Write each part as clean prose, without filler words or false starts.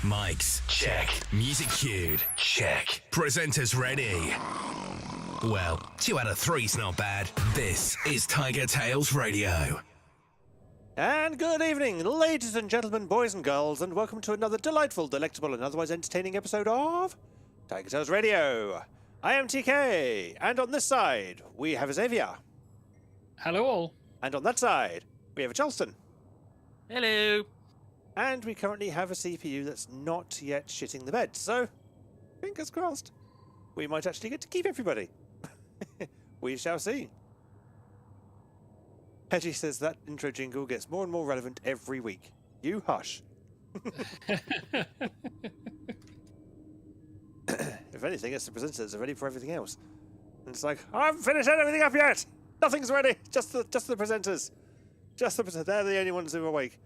Mics, check. Music cued, check. Presenters ready. Well, 2 out of 3's not bad. This is TigerTails Radio. And good evening, ladies and gentlemen, boys and girls, and welcome to another delightful, delectable, and otherwise entertaining episode of TigerTails Radio. I am TK, and on this side, we have Xavier. Hello all. And on that side, we have a Charleston. Hello. And we currently have a CPU that's not yet shitting the bed, so fingers crossed. We might actually get to keep everybody. We shall see. Hedgie says that intro jingle gets more and more relevant every week. You hush. If anything, it's the presenters are ready for everything else. And it's like, I haven't finished everything up yet! Nothing's ready! Just the presenters. They're the only ones who are awake.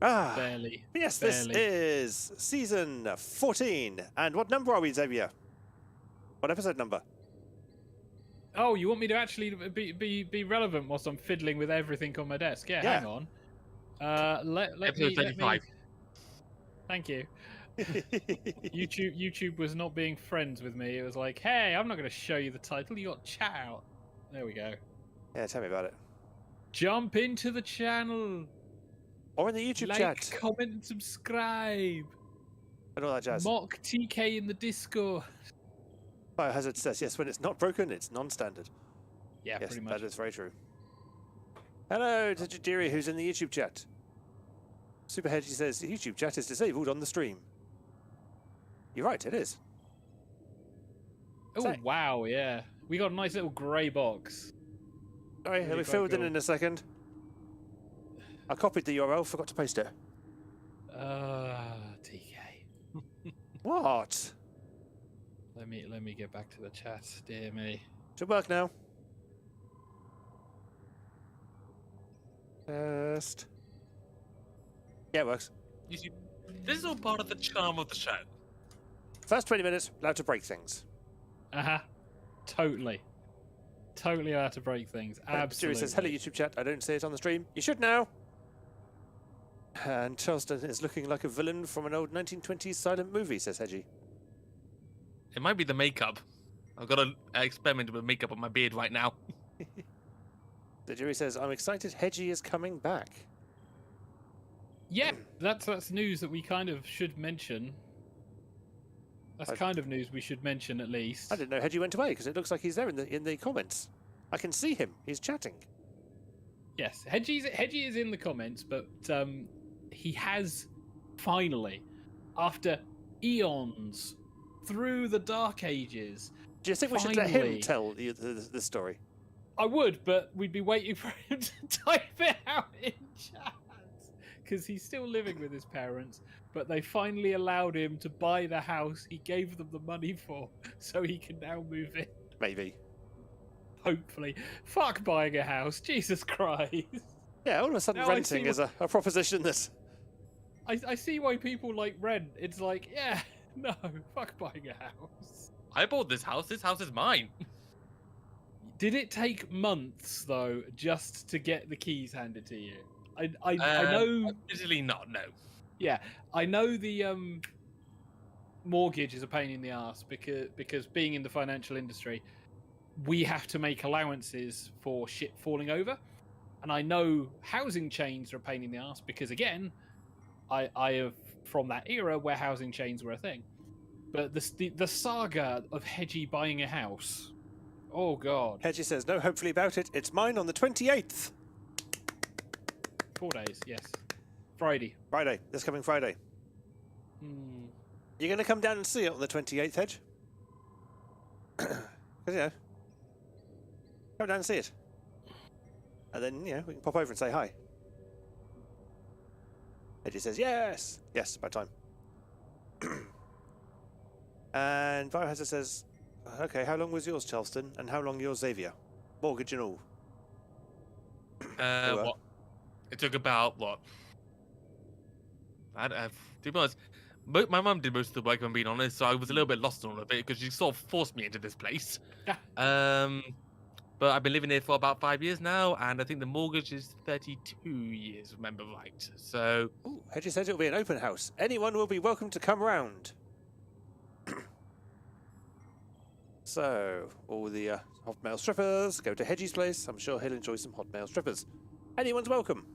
Ah, Barely. Yes, Barely. This is season 14. And what number are we, Xavier? What episode number? Oh, you want me to actually be relevant whilst I'm fiddling with everything on my desk? Yeah. Hang on. Let Episode 35. Thank you. YouTube was not being friends with me. It was like, hey, I'm not going to show you the title. You got chat out. There we go. Yeah, tell me about it. Jump into the channel. Or in the YouTube like, chat. comment, and subscribe. And all that jazz. Mock TK in the Discord. Biohazard says, yes, when it's not broken, it's non-standard. Yeah, Yes, pretty much. that is very true. Hello to Jadiri, who's in the YouTube chat. Super Hedgie says, the YouTube chat is disabled on the stream. You're right, it is. Oh, wow, yeah. We got a nice little grey box. Sorry, Really it'll be quite filled cool. in a second. I copied the URL, forgot to paste it. TK. What? Let me get back to the chat. Dear me. Should work now. Test. Yeah, it works. You see, this is all part of the charm of the show. First 20 minutes, allowed to break things. Totally allowed to break things. Absolutely. Jiri says, hello YouTube chat, I don't say it on the stream. You should now. And Charleston is looking like a villain from an old 1920s silent movie, says Hedgie. It might be the makeup. I've got to experiment with makeup on my beard right now. The Jiri says, I'm excited Hedgie is coming back. Yeah, that's news that we kind of should mention. That's kind of news we should mention at least. I didn't know Hedgie went away because it looks like he's there in the comments. I can see him. He's chatting. Yes, Hedgie is in the comments, but he has finally, after eons, through the dark ages. Do you think we should let him tell the story? I would, but we'd be waiting for him to type it out in chat. Because he's still living with his parents, but they finally allowed him to buy the house he gave them the money for, so he can now move in. Maybe. Hopefully. Fuck buying a house, Jesus Christ. Yeah, all of a sudden Now I renting see is a proposition that... I see why people like rent. It's like, yeah, no, fuck buying a house. I bought this house. This house is mine. Did it take months, though, just to get the keys handed to you? I know... Usually not, no. Yeah, I know the mortgage is a pain in the ass because being in the financial industry, we have to make allowances for shit falling over. And I know housing chains are a pain in the ass because, again, I have from that era where housing chains were a thing. But the saga of Hedgie buying a house, oh god. Hedgie says, no, hopefully about it. It's mine on the 28th. 4 days, yes. Friday. Friday, this coming Friday. You're going to come down and see it on the 28th, Hedge? Because, you know, come down and see it. And then, you know, we can pop over and say hi. Hedgie says, yes! Yes, about time. And Biohazard says, okay, how long was yours, Charleston? And how long yours, Xavier? Mortgage and all. What? It took about, what? To be honest, my mum did most of the work, if I'm being honest, so I was a little bit lost on all of it because she sort of forced me into this place. But but I've been living here for about 5 years now, and I think the mortgage is 32 years, remember right. So, Ooh, Hedgie says it'll be an open house. Anyone will be welcome to come round. So, all the hot male strippers, go to Hedgie's place. I'm sure he'll enjoy some hot male strippers. Anyone's welcome.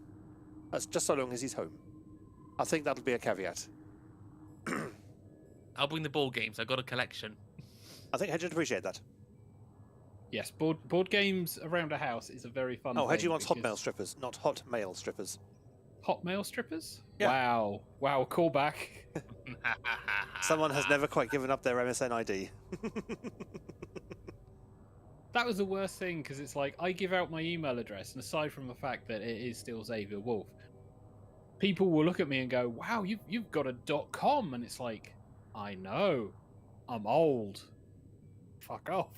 That's just so long as he's home. I think that'll be a caveat. I'll bring the ball games. I've got a collection. I think Hedgie would appreciate that. Yes, board games around a house is a very fun Oh, thing. Hedgie wants hot because- male strippers, not hot male strippers. Hot male strippers? Yeah. Wow, callback. Someone has never quite given up their MSN ID. That was the worst thing, because it's like, I give out my email address, and aside from the fact that it is still Xavier Wolf, people will look at me and go, wow, you've got a .com, and it's like, I know, I'm old. Fuck off.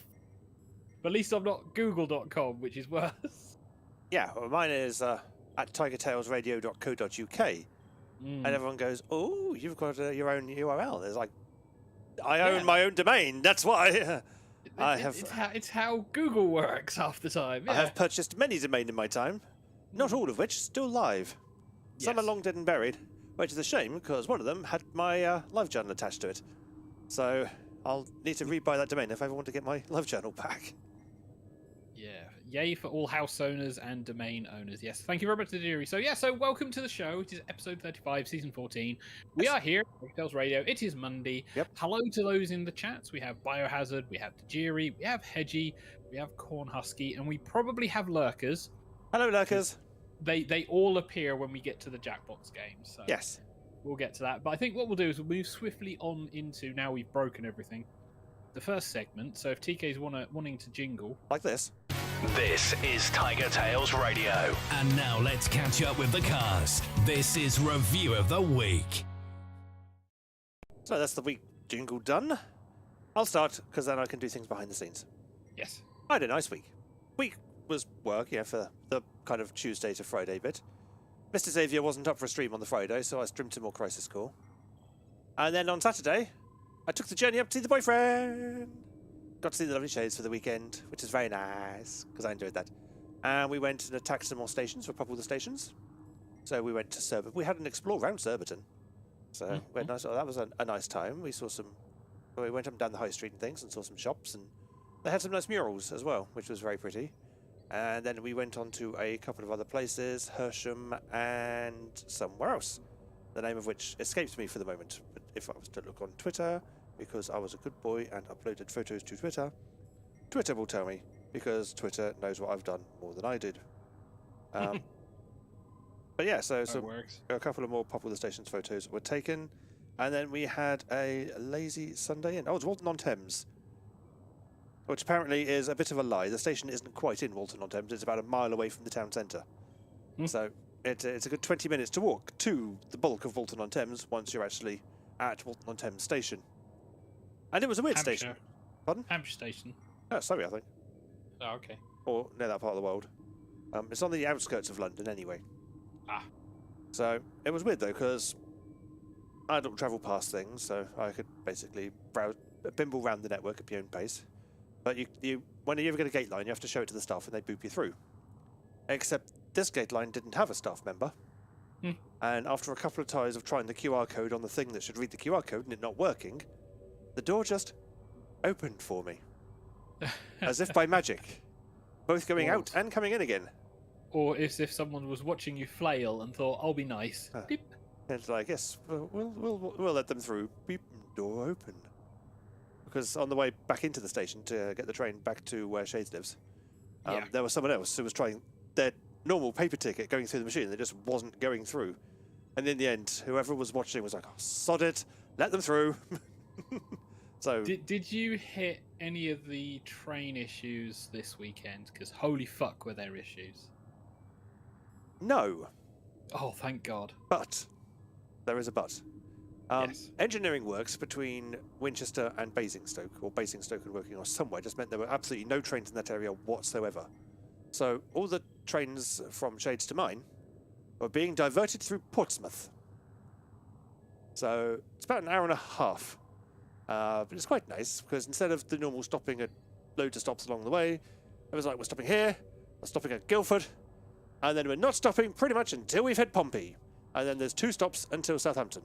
But at least I'm not Google.com, which is worse. Yeah, well, mine is at TigerTailsRadio.co.uk. And everyone goes, oh, you've got your own URL. There's like, I own my own domain, that's why. It's how Google works half the time. I Yeah. have purchased many domain in my time, not all of which still live. Some are Yes. long dead and buried, which is a shame because one of them had my live journal attached to it. So I'll need to rebuy that domain if I ever want to get my live journal back. Yeah, yay for all house owners and domain owners. Yes, thank you very much, Tajiri. So welcome to the show. It is episode 35, season 14. We are here at TigerTails Radio. It is Monday. Yep. Hello to those in the chats. We have Biohazard, we have Tajiri, we have Hedgie, we have Cornhusky, and we probably have lurkers. Hello, lurkers. They all appear when we get to the Jackbox games. So Yes. we'll get to that. But I think what we'll do is we'll move swiftly on into, now we've broken everything, the first segment. So if TK's wanting to jingle. Like this. This is TigerTails Radio. And now let's catch up with the cast. This is Review of the Week. So that's the week jingle done. I'll start because then I can do things behind the scenes. Yes. I had a nice week. Week was work, for the kind of Tuesday to Friday bit. Mr. Xavier wasn't up for a stream on the Friday, so I streamed some more Crisis Core. And then on Saturday, I took the journey up to see the boyfriend. Got to see the lovely shades for the weekend, which is very nice, because I enjoyed that. And we went and attacked some more stations for Pop all the stations. So we went to Surbiton. We had an explore around Surbiton. So we had that was a nice time. We saw we went up and down the high street and things and saw some shops, and they had some nice murals as well, which was very pretty. And then we went on to a couple of other places, Hersham and somewhere else, the name of which escapes me for the moment. But if I was to look on Twitter, because I was a good boy and uploaded photos to Twitter, Twitter will tell me, because Twitter knows what I've done more than I did. But yeah, so Works. a couple of more Pop all the Stations photos were taken, and then we had a lazy Sunday in. Oh, it's Walton-on-Thames, which apparently is a bit of a lie. The station isn't quite in Walton-on-Thames. It's about a mile away from the town centre. So it's a good 20 minutes to walk to the bulk of Walton-on-Thames once you're actually at Walton-on-Thames station. And it was a weird station. Pardon? Hampshire Station. Oh, sorry, I think. Oh, okay. Or near that part of the world. It's on the outskirts of London anyway. Ah. So it was weird though, because I don't travel past things, so I could basically bimble around the network at your own pace. But when you ever get a gate line, you have to show it to the staff and they boop you through. Except this gate line didn't have a staff member. And after a couple of tries of trying the QR code on the thing that should read the QR code and it not working, the door just opened for me. As if by magic. Both going out and coming in again. Or if someone was watching you flail and thought, I'll be nice. Beep. It's like, yes, we'll let them through. Beep, door open. Because on the way back into the station to get the train back to where Shades lives, there was someone else who was trying their normal paper ticket going through the machine. It just wasn't going through. And in the end, whoever was watching was like, oh, sod it, let them through. So Did you hit any of the train issues this weekend? Because holy fuck were there issues. no, Oh, thank God. but there is a but. Yes. Engineering works between Winchester and Basingstoke, or Basingstoke and Woking, or somewhere, just meant there were absolutely no trains in that area whatsoever. So all the trains from Shades to mine were being diverted through Portsmouth. So it's about an hour and a half. But it's quite nice, because instead of the normal stopping at loads of stops along the way, It was like, we're stopping here, we're stopping at Guildford, and then we're not stopping pretty much until we've hit Pompey. And then there's 2 stops until Southampton.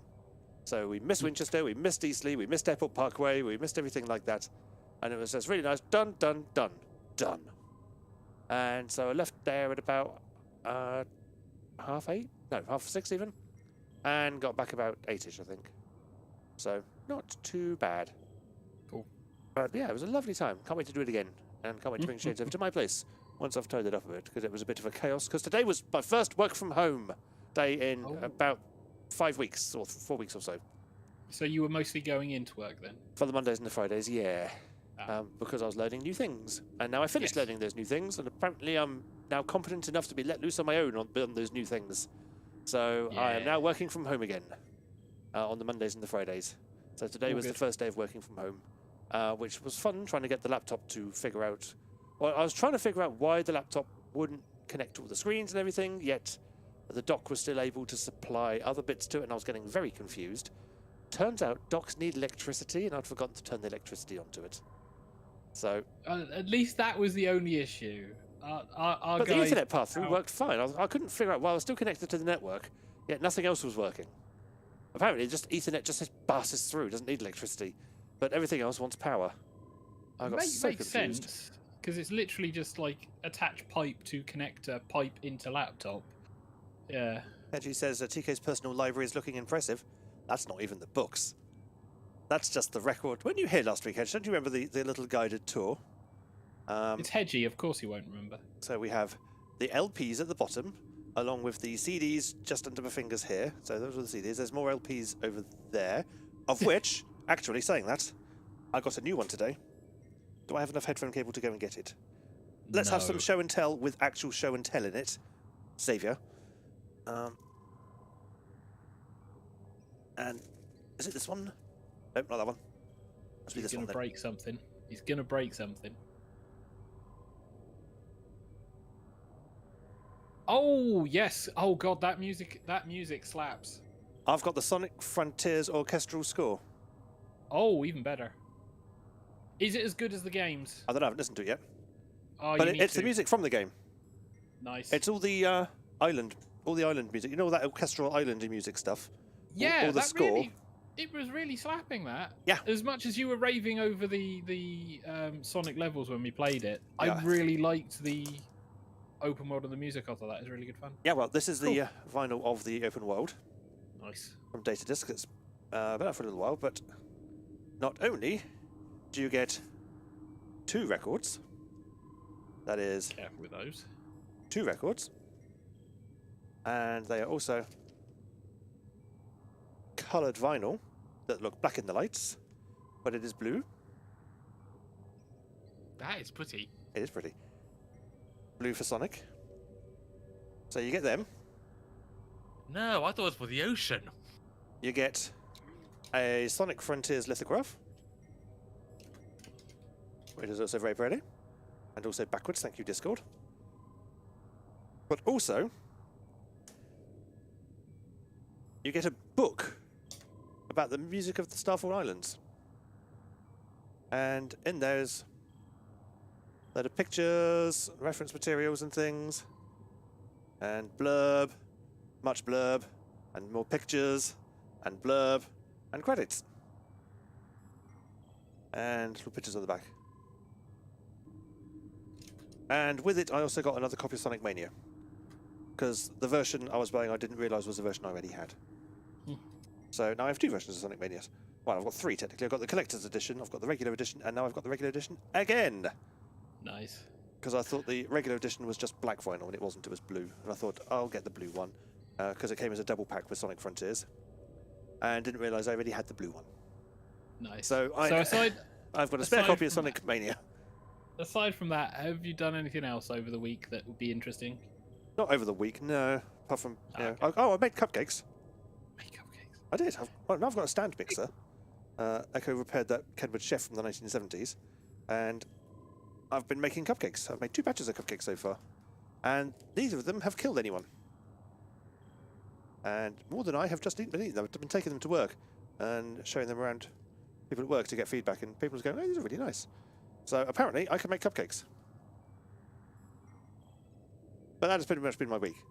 So we missed Winchester, we missed Eastleigh, we missed Airport Parkway, we missed everything like that. And it was just really nice. Done, done, done, done. And so I left there at about 8:30? No, 6:30 even. And got back about 8ish, I think. So not too bad. Cool. But yeah, it was a lovely time. Can't wait to do it again. And can't wait to bring Shades over to my place once I've tidied up a bit, because it was a bit of a chaos. Because today was my first work from home day in about 5 weeks or 4 weeks or so. So you were mostly going into work then? For the Mondays and the Fridays, yeah. Because I was learning new things. And now I finished learning those new things, and apparently I'm now competent enough to be let loose on my own on those new things. So I am now working from home again on the Mondays and the Fridays. So today was the first day of working from home, which was fun, trying to get the laptop to figure out... Well, I was trying to figure out why the laptop wouldn't connect to all the screens and everything, yet the dock was still able to supply other bits to it, and I was getting very confused. Turns out docks need electricity, and I'd forgotten to turn the electricity onto it. So at least that was the only issue. But the Ethernet path-through worked fine. I couldn't figure out why I was still connected to the network, yet nothing else was working. Apparently, Ethernet just passes through, doesn't need electricity, but everything else wants power. I got so confused. Makes sense, because it's literally just like attach pipe to connector, pipe into laptop. Yeah. Edgy says TK's personal library is looking impressive. That's not even the books. That's just the record. Weren't you here last week, Hedge? Don't you remember the little guided tour? It's Hedgy, of course he won't remember. So we have the LPs at the bottom, along with the CDs just under my fingers here. So those are the CDs. There's more LPs over there, of which, actually saying that, I got a new one today. Do I have enough headphone cable to go and get it? Let's have some show and tell with actual show and tell in it. Saviour. And is it this one? Nope, not that one. Must be this one. He's gonna break something. He's gonna break something. Oh yes! Oh god, that music slaps. I've got the Sonic Frontiers orchestral score. Oh, even better. Is it as good as the games? I don't know. I haven't listened to it yet. Oh, but it's the music from the game. Nice. It's all the island music. You know all that orchestral islandy music stuff. Yeah, all the that score. Really, it was really slapping that. Yeah. As much as you were raving over the Sonic levels when we played it, yeah. I really liked the open world of the music. I thought that was really good fun. Yeah, well, this is the vinyl of the open world. Nice. From Data Disc. It's been out for a little while, but not only do you get 2 records, that is... Careful with those. 2 records, and they are also coloured vinyl that look black in the lights, but it is blue. That is pretty. It is pretty. Blue for Sonic. So you get them. No, I thought it was for the ocean. You get a Sonic Frontiers lithograph, which is also very pretty, and also backwards. Thank you, Discord. But also, you get a book about the music of the Starfall Islands. And in there's a lot of pictures, reference materials and things, and blurb, much blurb, and more pictures, and blurb, and credits. And little pictures on the back. And with it, I also got another copy of Sonic Mania. Because the version I was buying, I didn't realise was the version I already had. So now I have 2 versions of Sonic Mania. Well, I've got 3 technically. I've got the Collector's Edition, I've got the Regular Edition, and now I've got the Regular Edition again! Nice. Because I thought the Regular Edition was just black vinyl, and it wasn't, it was blue. And I thought, I'll get the blue one, because it came as a double pack with Sonic Frontiers. And didn't realise I already had the blue one. Nice. So I've got a spare copy of Sonic Mania. Aside from that, have you done anything else over the week that would be interesting? Not over the week, no. Apart from, Okay. I made cupcakes. Make cupcakes. I did. I've got a stand mixer. Echo repaired that Kenwood Chef from the 1970s, and I've been making cupcakes. I've made 2 batches of cupcakes so far, and neither of them have killed anyone. And more than I have just eaten them. I've been taking them to work and showing them around people at work to get feedback, and people are going, "Oh, these are really nice." So apparently, I can make cupcakes. But that has pretty much been my week.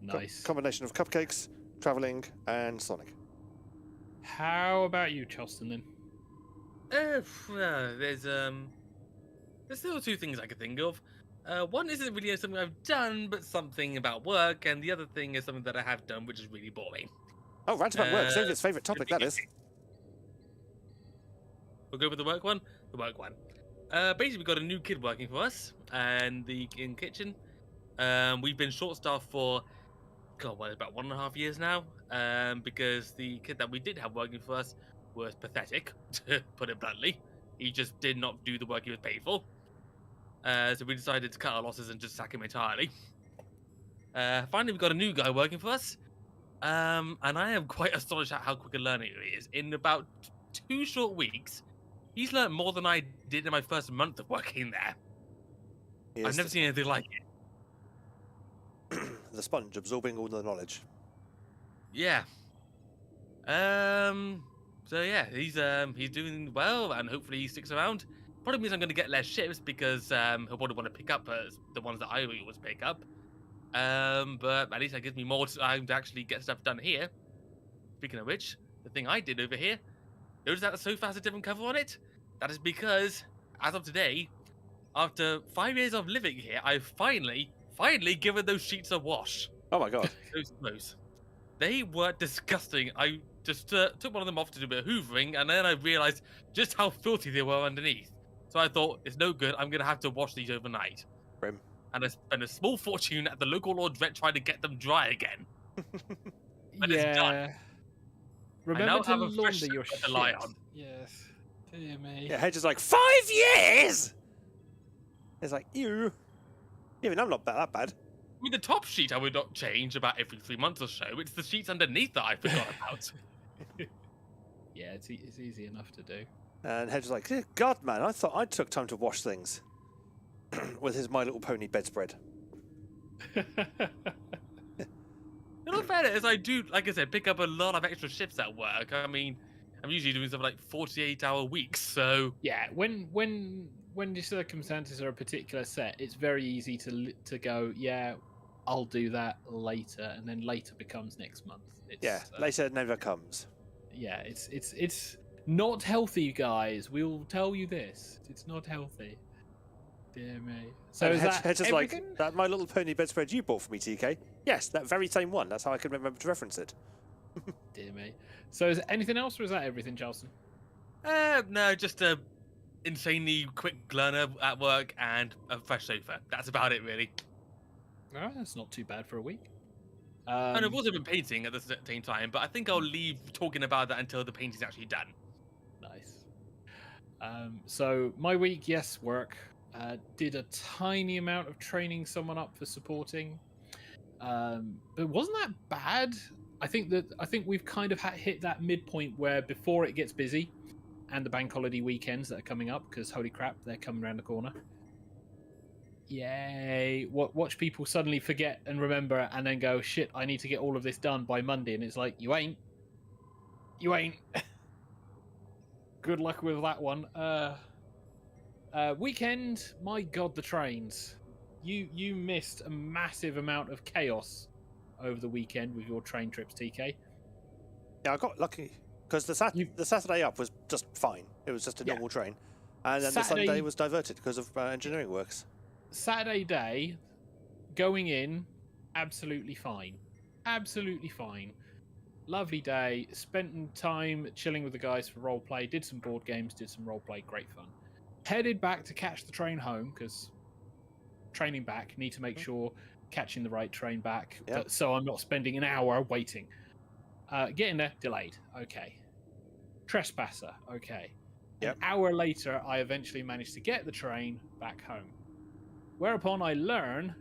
Nice. Combination of cupcakes, travelling, and Sonic. How about you, Charleston, then? There's still two things I could think of. One isn't really something I've done, but something about work, and the other thing is something that I have done, which is really boring. Oh, rant about work. David's favourite topic, that is. We'll go with the work one. The work one. Basically, we've got a new kid working for us, and in kitchen. We've been short-staffed for, about 1.5 years now. Because the kid that we did have working for us was pathetic, to put it bluntly. He just did not do the work he was paid for. So we decided to cut our losses and just sack him entirely. Finally, we've got a new guy working for us. And I am quite astonished at how quick a learner he is. In about 2 short weeks, he's learned more than I did in my first month of working there. I've never seen anything like it. The sponge absorbing all the knowledge. Yeah. So yeah, he's doing well, and hopefully he sticks around. Probably means I'm going to get less shifts because he'll probably want to pick up the ones that I always pick up. But at least that gives me more time to actually get stuff done here. Speaking of which, the thing I did over here, notice that the sofa has a different cover on it? That is because, as of today, after 5 years of living here, I've finally given those sheets a wash. Oh my god. Those clothes. They were disgusting. I just took one of them off to do a bit of hoovering, and then I realized just how filthy they were underneath. So I thought, it's no good, I'm going to have to wash these overnight. Grim. And I spent a small fortune at the local laundrette trying to get them dry again. But yeah. it's done. Remember to have a fresh launder your sofa shit. to lie on. Yes. Dear me. Yeah, Hedge is like, 5 years? It's like, ew. Even I'm not that bad. I mean, the top sheet I would not change about every 3 months or so. It's the sheets underneath that I forgot about. Yeah, it's easy enough to do. And Hedge is like, "Dear God, man, I thought I took time to wash things." With his My Little Pony bedspread. In all fairness, I do, like I said, pick up a lot of extra shifts at work. I mean, I'm usually doing something like 48-hour weeks, so... Yeah, when your circumstances are a particular set, it's very easy to go, yeah, I'll do that later, and then later becomes next month. Later never comes. Yeah, it's not healthy, guys. We'll tell you this. It's not healthy. Dear me. So and is Hedge that is everything? like, that My Little Pony bedspread you bought for me, TK? Yes, that very same one. That's how I can remember to reference it. Dear me. So is anything else, or is that everything, Charleston? No, just a insanely quick learner at work and a fresh sofa. That's about it, really. Oh, that's not too bad for a week. And I've also been painting at the same time, but I think I'll leave talking about that until the painting's actually done. Nice. So my week, yes, work. Did a tiny amount of training someone up for supporting. But it wasn't that bad. I think we've kind of hit that midpoint where before it gets busy, and the bank holiday weekends that are coming up, because holy crap, they're coming around the corner. Yay! Watch people suddenly forget and remember, and then go, shit, I need to get all of this done by Monday, and it's like, you ain't. Good luck with that one. Weekend, my god, the trains. You missed a massive amount of chaos over the weekend with your train trips, TK. Yeah, I got lucky because the Saturday up was just fine. It was just a normal train, and then the Sunday was diverted because of engineering works. Saturday day, going in, absolutely fine. Absolutely fine. Lovely day. Spent time chilling with the guys for roleplay. Did some board games. Did some roleplay. Great fun. Headed back to catch the train home because training back. Need to make sure catching the right train back. Yep. So I'm not spending an hour waiting. Getting there, delayed. Okay. Trespasser. Okay. Yep. An hour later, I eventually managed to get the train back home. Whereupon I learn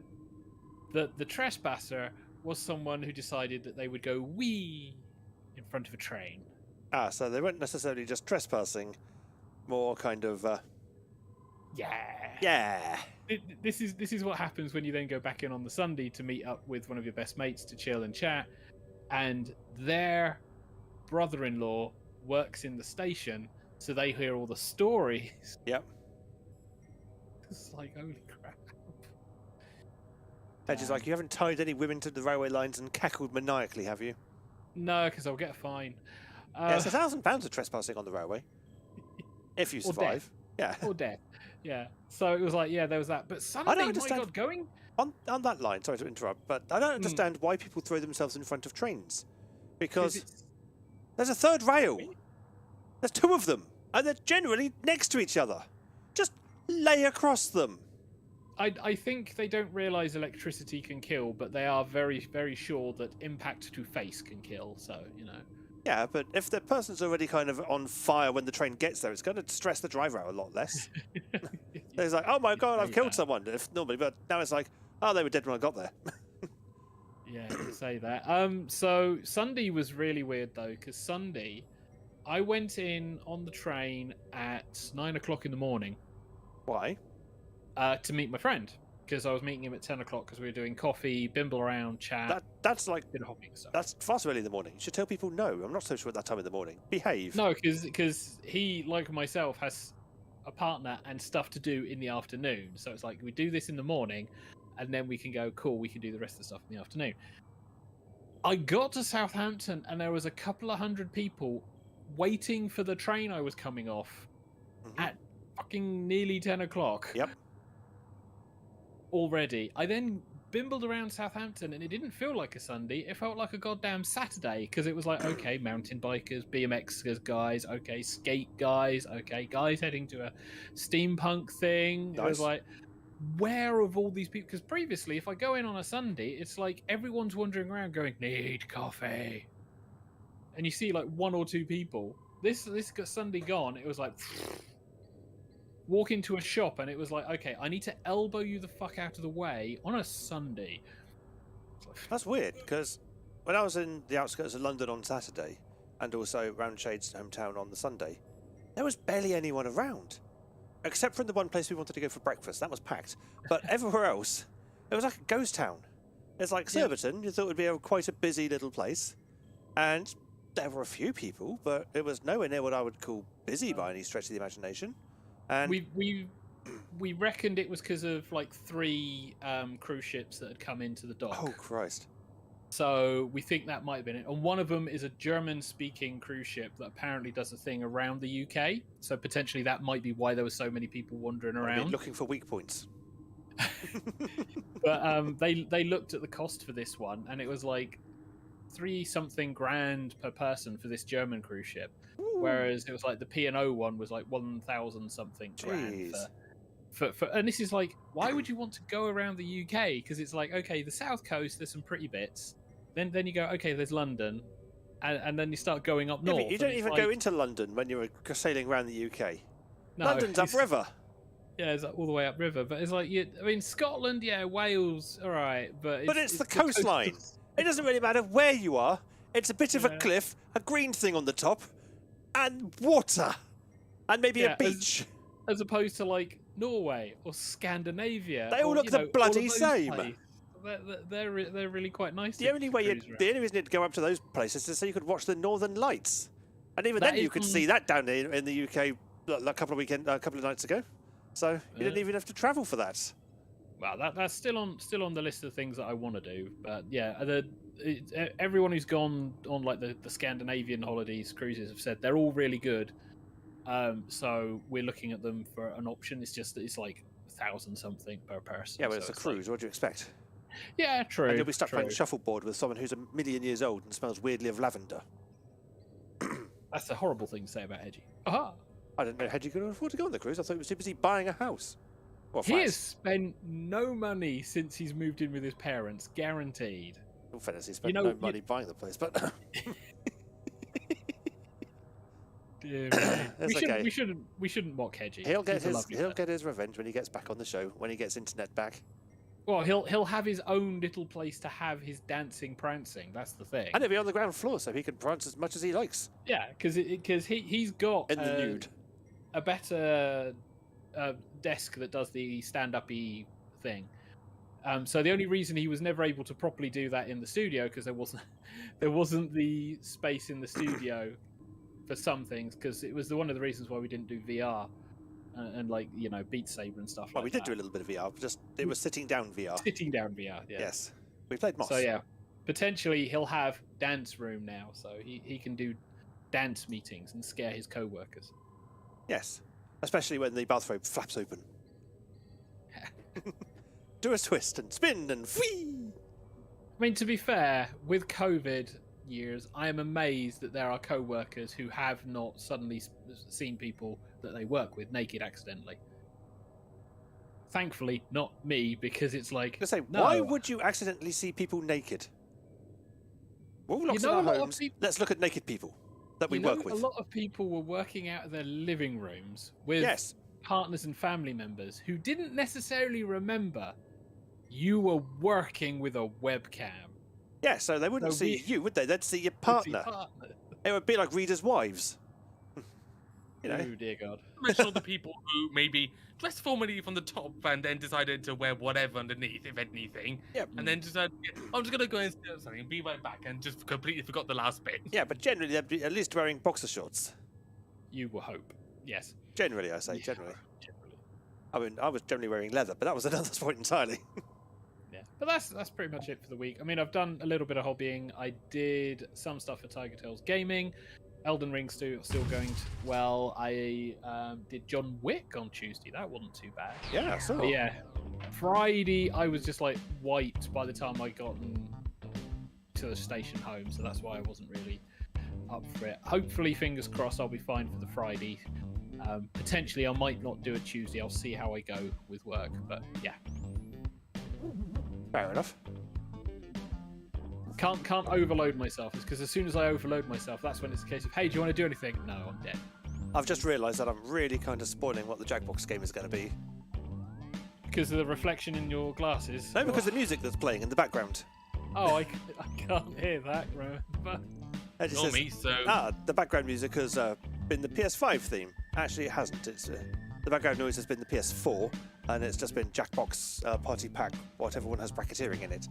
that the trespasser was someone who decided that they would go wee in front of a train. Ah, so they weren't necessarily just trespassing, more kind of yeah. This is what happens when you then go back in on the Sunday to meet up with one of your best mates to chill and chat, and their brother-in-law works in the station, so they hear all the stories. Yep. It's like, holy crap. Hedge is like, you haven't tied any women to the railway lines and cackled maniacally, have you? No, because I'll get a fine. Yeah, it's £1,000 of trespassing on the railway. If you survive. Yeah. Or death. Yeah. So it was like, yeah, there was that. But Sunday, my God, going... On that line, sorry to interrupt, but I don't understand why people throw themselves in front of trains. Because there's a third rail. There's two of them. And they're generally next to each other. Just lay across them. I think they don't realise electricity can kill, but they are very, very sure that impact to face can kill. So, you know. Yeah, but if the person's already kind of on fire when the train gets there, it's going to stress the driver out a lot less. It's like, oh my God, I've killed someone. If normally, but now it's like, oh, they were dead when I got there. Yeah, you can say that. So Sunday was really weird though, because Sunday, I went in on the train at 9 o'clock in the morning. Why? To meet my friend, because I was meeting him at 10 o'clock because we were doing coffee, bimble around, chat. That's like bit of hopping stuff. That's far too early in the morning. You should tell people no. I'm not so sure at that time in the morning. Behave. No, because he, like myself, has a partner and stuff to do in the afternoon. So it's like we do this in the morning, and then we can go, cool, we can do the rest of the stuff in the afternoon. I got to Southampton, and there was a couple of hundred people waiting for the train I was coming off at fucking nearly 10 o'clock. Yep. Already. I then bimbled around Southampton, and it didn't feel like a Sunday. It felt like a goddamn Saturday, because it was like, okay, mountain bikers, BMX guys, okay, skate guys, okay, guys heading to a steampunk thing. Nice. I was like, where of all these people? Because previously, if I go in on a Sunday, it's like everyone's wandering around going, need coffee. And you see like one or two people. This got Sunday gone, it was like... Walk into a shop and it was like, okay, I need to elbow you the fuck out of the way on a Sunday. That's weird, because when I was in the outskirts of London on Saturday, and also around Shade's hometown on the Sunday, there was barely anyone around. Except for in the one place we wanted to go for breakfast. That was packed. But everywhere else, it was like a ghost town. It's like Surbiton, you thought it would be quite a busy little place. And there were a few people, but it was nowhere near what I would call busy by any stretch of the imagination. And we reckoned it was because of like 3 cruise ships that had come into the dock. Oh Christ! So we think that might have been it. And one of them is a German-speaking cruise ship that apparently does a thing around the UK. So potentially that might be why there were so many people wandering around, looking for weak points. But they looked at the cost for this one, and it was like 3-something grand per person for this German cruise ship. Whereas it was like the P&O one was like 1,000 something grand for and this is like, why would you want to go around the UK? Because it's like, okay, the south coast, there's some pretty bits. Then you go, okay, there's London, and then you start going up north. But you don't even go into London when you're sailing around the UK. No, London's upriver. Yeah, it's like all the way upriver. But it's like, I mean, Scotland, yeah, Wales, all right, but it's the coastline. It doesn't really matter where you are. It's a bit of a cliff, a green thing on the top, and water, and maybe a beach. As opposed to like Norway or Scandinavia. They all look the bloody same. They're really quite nice. The only reason you'd go up to those places is so you could watch the Northern Lights, and even then you could see that down in the UK a couple of nights ago. So you didn't even have to travel for that. Well, that's still on the list of things that I want to do. But yeah, everyone who's gone on like the Scandinavian holidays cruises have said they're all really good. So we're looking at them for an option. It's just that it's like 1,000 something per person. Yeah, but it's a cruise. What do you expect? Yeah, true. And you'll be stuck playing shuffleboard with someone who's 1,000,000 years old and smells weirdly of lavender. That's a horrible thing to say about Hedgie. Aha! I didn't know Hedgie could afford to go on the cruise. I thought he was too busy buying a house. He has spent no money since he's moved in with his parents, guaranteed. In fairness, he spent no money buying the place, but... we shouldn't mock Hedgie. He'll get his revenge when he gets back on the show, when he gets internet back. Well, he'll have his own little place to have his dancing, prancing. That's the thing. And he'll be on the ground floor, so he can prance as much as he likes. Yeah, because he's got in the nude a better desk that does the stand-up-y thing. So the only reason he was never able to properly do that in the studio because there wasn't the space in the studio for some things, because it was one of the reasons why we didn't do VR. and like Beat Saber and stuff. Well, like we did that. do a little bit of VR, just it was sitting down VR. Sitting down VR. Yeah. Yes, we played Moss. So yeah, potentially he'll have dance room now, so he can do dance meetings and scare his co-workers. Yes, especially when the bathrobe flaps open. Do a twist and spin and whee! I mean, to be fair, with COVID years, I am amazed that there are co-workers who have not suddenly seen people that they work with naked accidentally. Thankfully, not me, because it's like... I say, no. why would you accidentally see people naked? We're all locked in our homes. Let's look at naked people that we work with. A lot of people were working out of their living rooms with partners and family members who didn't necessarily remember you were working with a webcam. Yeah, so they wouldn't see you, would they? They'd see your partner. It would be like readers' wives. Oh, dear God. Imagine all the people who maybe dressed formally from the top and then decided to wear whatever underneath, if anything. Yep. And then decided, I'm just going to go and steal something and be right back, and just completely forgot the last bit. Yeah, but generally they'd be at least wearing boxer shorts. You will hope. Yes. Generally, I say, generally. I mean, I was generally wearing leather, but that was another point entirely. Yeah, but that's pretty much it for the week. I mean, I've done a little bit of hobbying. I did some stuff for TigerTails Gaming. Elden Ring's still going well. I did John Wick on Tuesday. That wasn't too bad. Yeah, so. But yeah, Friday I was just like wiped by the time I got to the station home, so that's why I wasn't really up for it. Hopefully, fingers crossed, I'll be fine for the Friday. Potentially, I might not do a Tuesday. I'll see how I go with work, but yeah. Fair enough. Can't overload myself, because as soon as I overload myself, that's when it's a case of, hey, do you want to do anything? No, I'm dead. I've just realised that I'm really kind of spoiling what the Jackbox game is going to be. Because of the reflection in your glasses? No, because of the music that's playing in the background. Oh, I can't hear that, remember? Not me, so... the background music has been the PS5 theme. Actually, it hasn't. It's the background noise has been the PS4, and it's just been Jackbox, Party Pack, whatever one has bracketeering in it.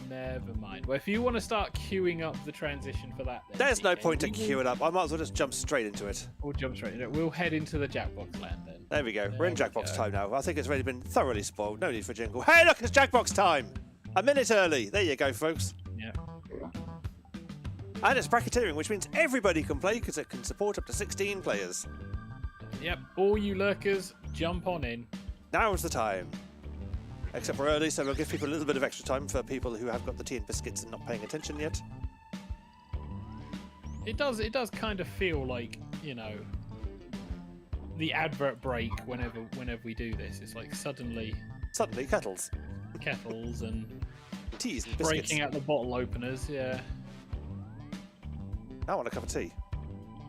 Never mind. Well, if you want to start queuing up the transition for that, then there's no point to queue it up. I might as well just jump straight into it. We'll jump straight into it. We'll head into the Jackbox land then. There we go. We're in Jackbox time now. I think it's already been thoroughly spoiled. No need for a jingle. Hey, look, it's Jackbox time! A minute early. There you go, folks. Yeah. And it's bracketeering, which means everybody can play because it can support up to 16 players. Yep. All you lurkers, jump on in. Now's the time. Except we're early, so we'll give people a little bit of extra time for people who have got the tea and biscuits and not paying attention yet. It does kind of feel like, the advert break whenever we do this. It's like suddenly kettles and teas and biscuits. Breaking out the bottle openers, yeah. I want a cup of tea.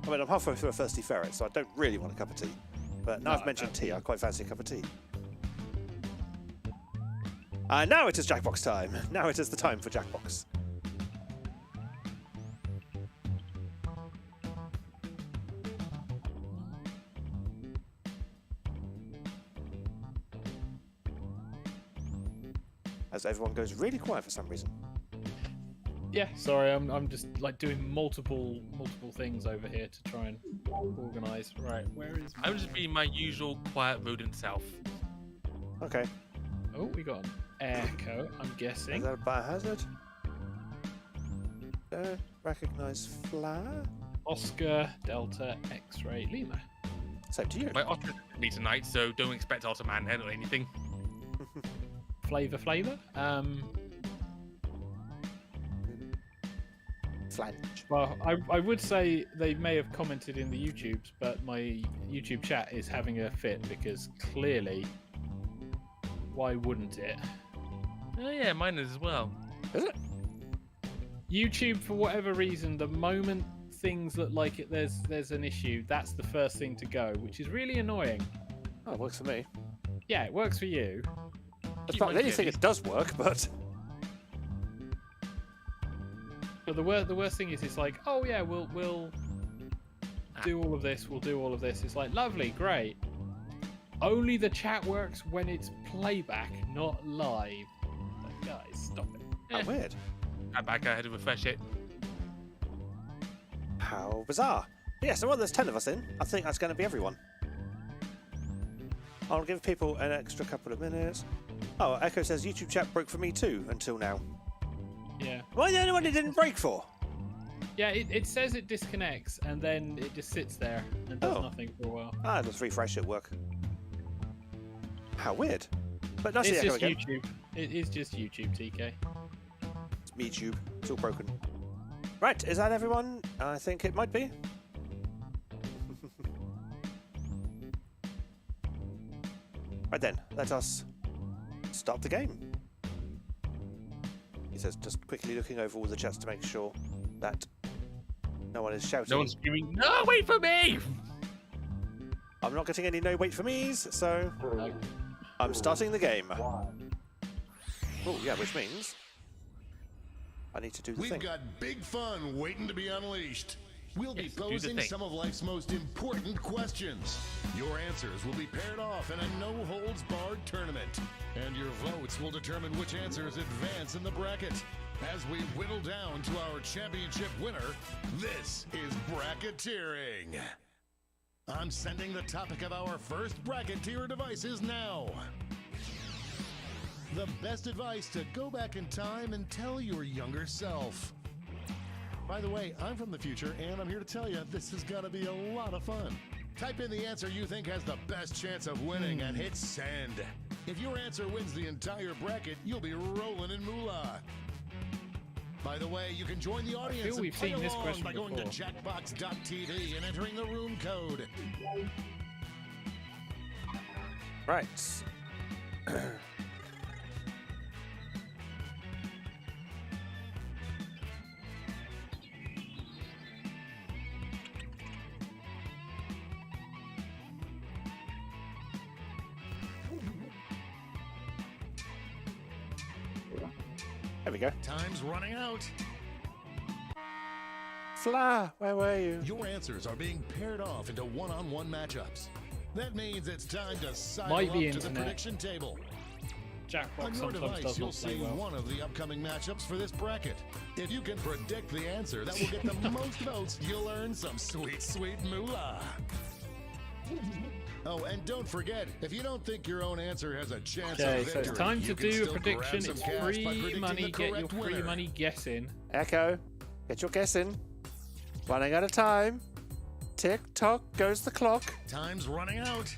I mean, I'm halfway through a thirsty ferret, so I don't really want a cup of tea. But now I've mentioned tea, I quite fancy a cup of tea. And now it is Jackbox time. Now it is the time for Jackbox. As everyone goes really quiet for some reason. Yeah, sorry, I'm just like doing multiple things over here to try and organise. Right, where is? I'm just being my usual quiet, rodent self. Okay. Oh, we got an echo. I'm guessing. Is that a biohazard? Recognise flare. Oscar Delta X-Ray Lima. Same to you. My Oscar is me tonight, so don't expect Ottoman or anything. Flavor. Flange. Well, I would say they may have commented in the YouTubes, but my YouTube chat is having a fit because clearly, why wouldn't it? Oh yeah, mine is as well. Is it? YouTube, for whatever reason, the moment things look like there's an issue, that's the first thing to go, which is really annoying. Oh, it works for me. Yeah, it works for you. It's not anything it does work, but... But the worst thing is, it's like, oh yeah, we'll do all of this. We'll do all of this. It's like, lovely, great. Only the chat works when it's playback, not live. Like, guys, stop it. How weird. I'm back. I had to refresh it. How bizarre. Yeah, so well, there's 10 of us in. I think that's going to be everyone. I'll give people an extra couple of minutes. Oh, Echo says YouTube chat broke for me too until now. Yeah. Am I the only one it didn't break for? Yeah, it says it disconnects and then it just sits there and does nothing for a while. Ah, let's refresh it. Work. How weird. But nice to It's see Echo just again. YouTube. It is just YouTube, TK. It's MeTube. It's all broken. Right, is that everyone? I think it might be. Right then, let us start the game. He says, just quickly looking over all the chats to make sure that no one is shouting. No one's screaming, no, wait for me! I'm not getting any no wait for me's, so I'm starting the game. Oh, yeah, which means I need to do the We've thing. got big fun waiting to be unleashed. We'll be Yes, do the posing thing. some of life's most important questions. Your answers will be paired off in a no-holds-barred tournament. And your votes will determine which answers advance in the bracket. As we whittle down to our championship winner, this is bracketeering. I'm sending the topic of our first bracketeer devices now. The best advice to go back in time and tell your younger self. By the way, I'm from the future, and I'm here to tell you this is gonna be a lot of fun. Type in the answer you think has the best chance of winning and hit send. If your answer wins the entire bracket, you'll be rolling in moolah. By the way, you can join the audience and we've play seen this along question by going to before. jackbox.tv and entering the room code. Right. There we go. Time's running out. Fla, where were you? Your answers are being paired off into one-on-one matchups. That means it's time to sidle Might up be to the internet. prediction table. Jackbox On your sometimes device, does you'll not play see well. one of the upcoming matchups for this bracket. If you can predict the answer that will get the most votes, you'll earn some sweet, sweet moolah. Oh, and don't forget, if you don't think your own answer has a chance Okay, of so victory, it's time you to can do a still prediction. grab some It's cash by free predicting money. the Get your correct free winner. money guessing. Echo, get your guess in. Running out of time. Tick tock goes the clock. Time's running out.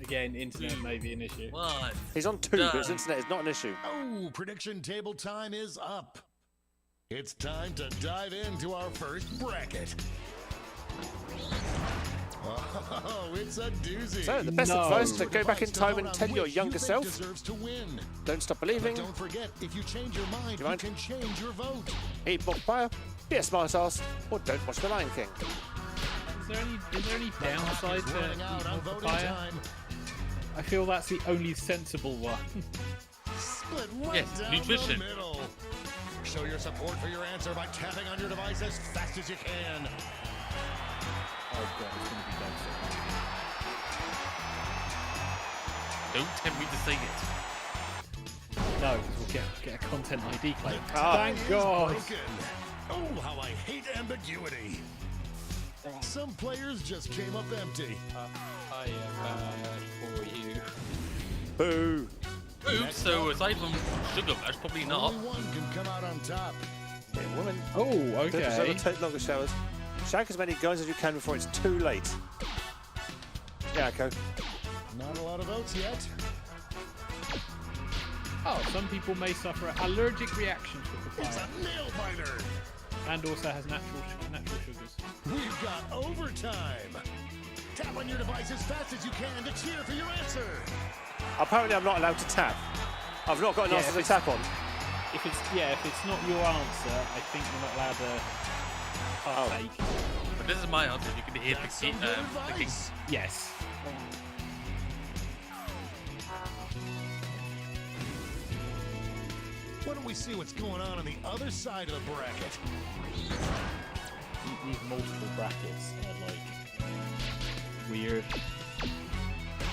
Again, internet may be an issue. One. He's on 2, but his Done. internet is not an issue. Oh, prediction table time is up. It's time to dive into our first bracket. Oh, it's a doozy. So, the best No. advice to go back in time and Vote on tell your which younger you think self, deserves to win. don't stop But believing, don't forget, if you change your mind, You you mind? can change your vote. eat more fire, be a smart ass, or don't watch The Lion King. Is there any downside Clock is to running out on eating voting papaya? time. I feel that's the only sensible one. Split right Yes, down nutrition. the middle. Show your support for your answer by tapping on your device as fast as you can. Oh god, it's gonna be downside. Don't tempt me to say it. No, because we'll get a content ID claim. Ah. Thank Is God. broken. Oh, how I hate ambiguity. Some players just came up empty. I am bad for you. Boo! Oops, so aside from sugar rush, probably not. Only one can come out on top. Yeah, woman. Oh, Don't deserve okay. to take longer showers. Shag as many guys as you can before it's too late. Yeah, Echo. Not a lot of votes yet. Oh, some people may suffer allergic reactions to It's papaya, a nail biter. and also has natural sugars. We've got overtime. Tap on your device as fast as you can to cheer for your answer. Apparently, I'm not allowed to tap. I've not got an Yeah, answer if to it's- tap on. If it's not your answer, I think you're not allowed to partake. But this is my answer. You can hear That's some good the king. advice. Yes. Why don't we see what's going on the other side of the bracket? These multiple brackets are like weird.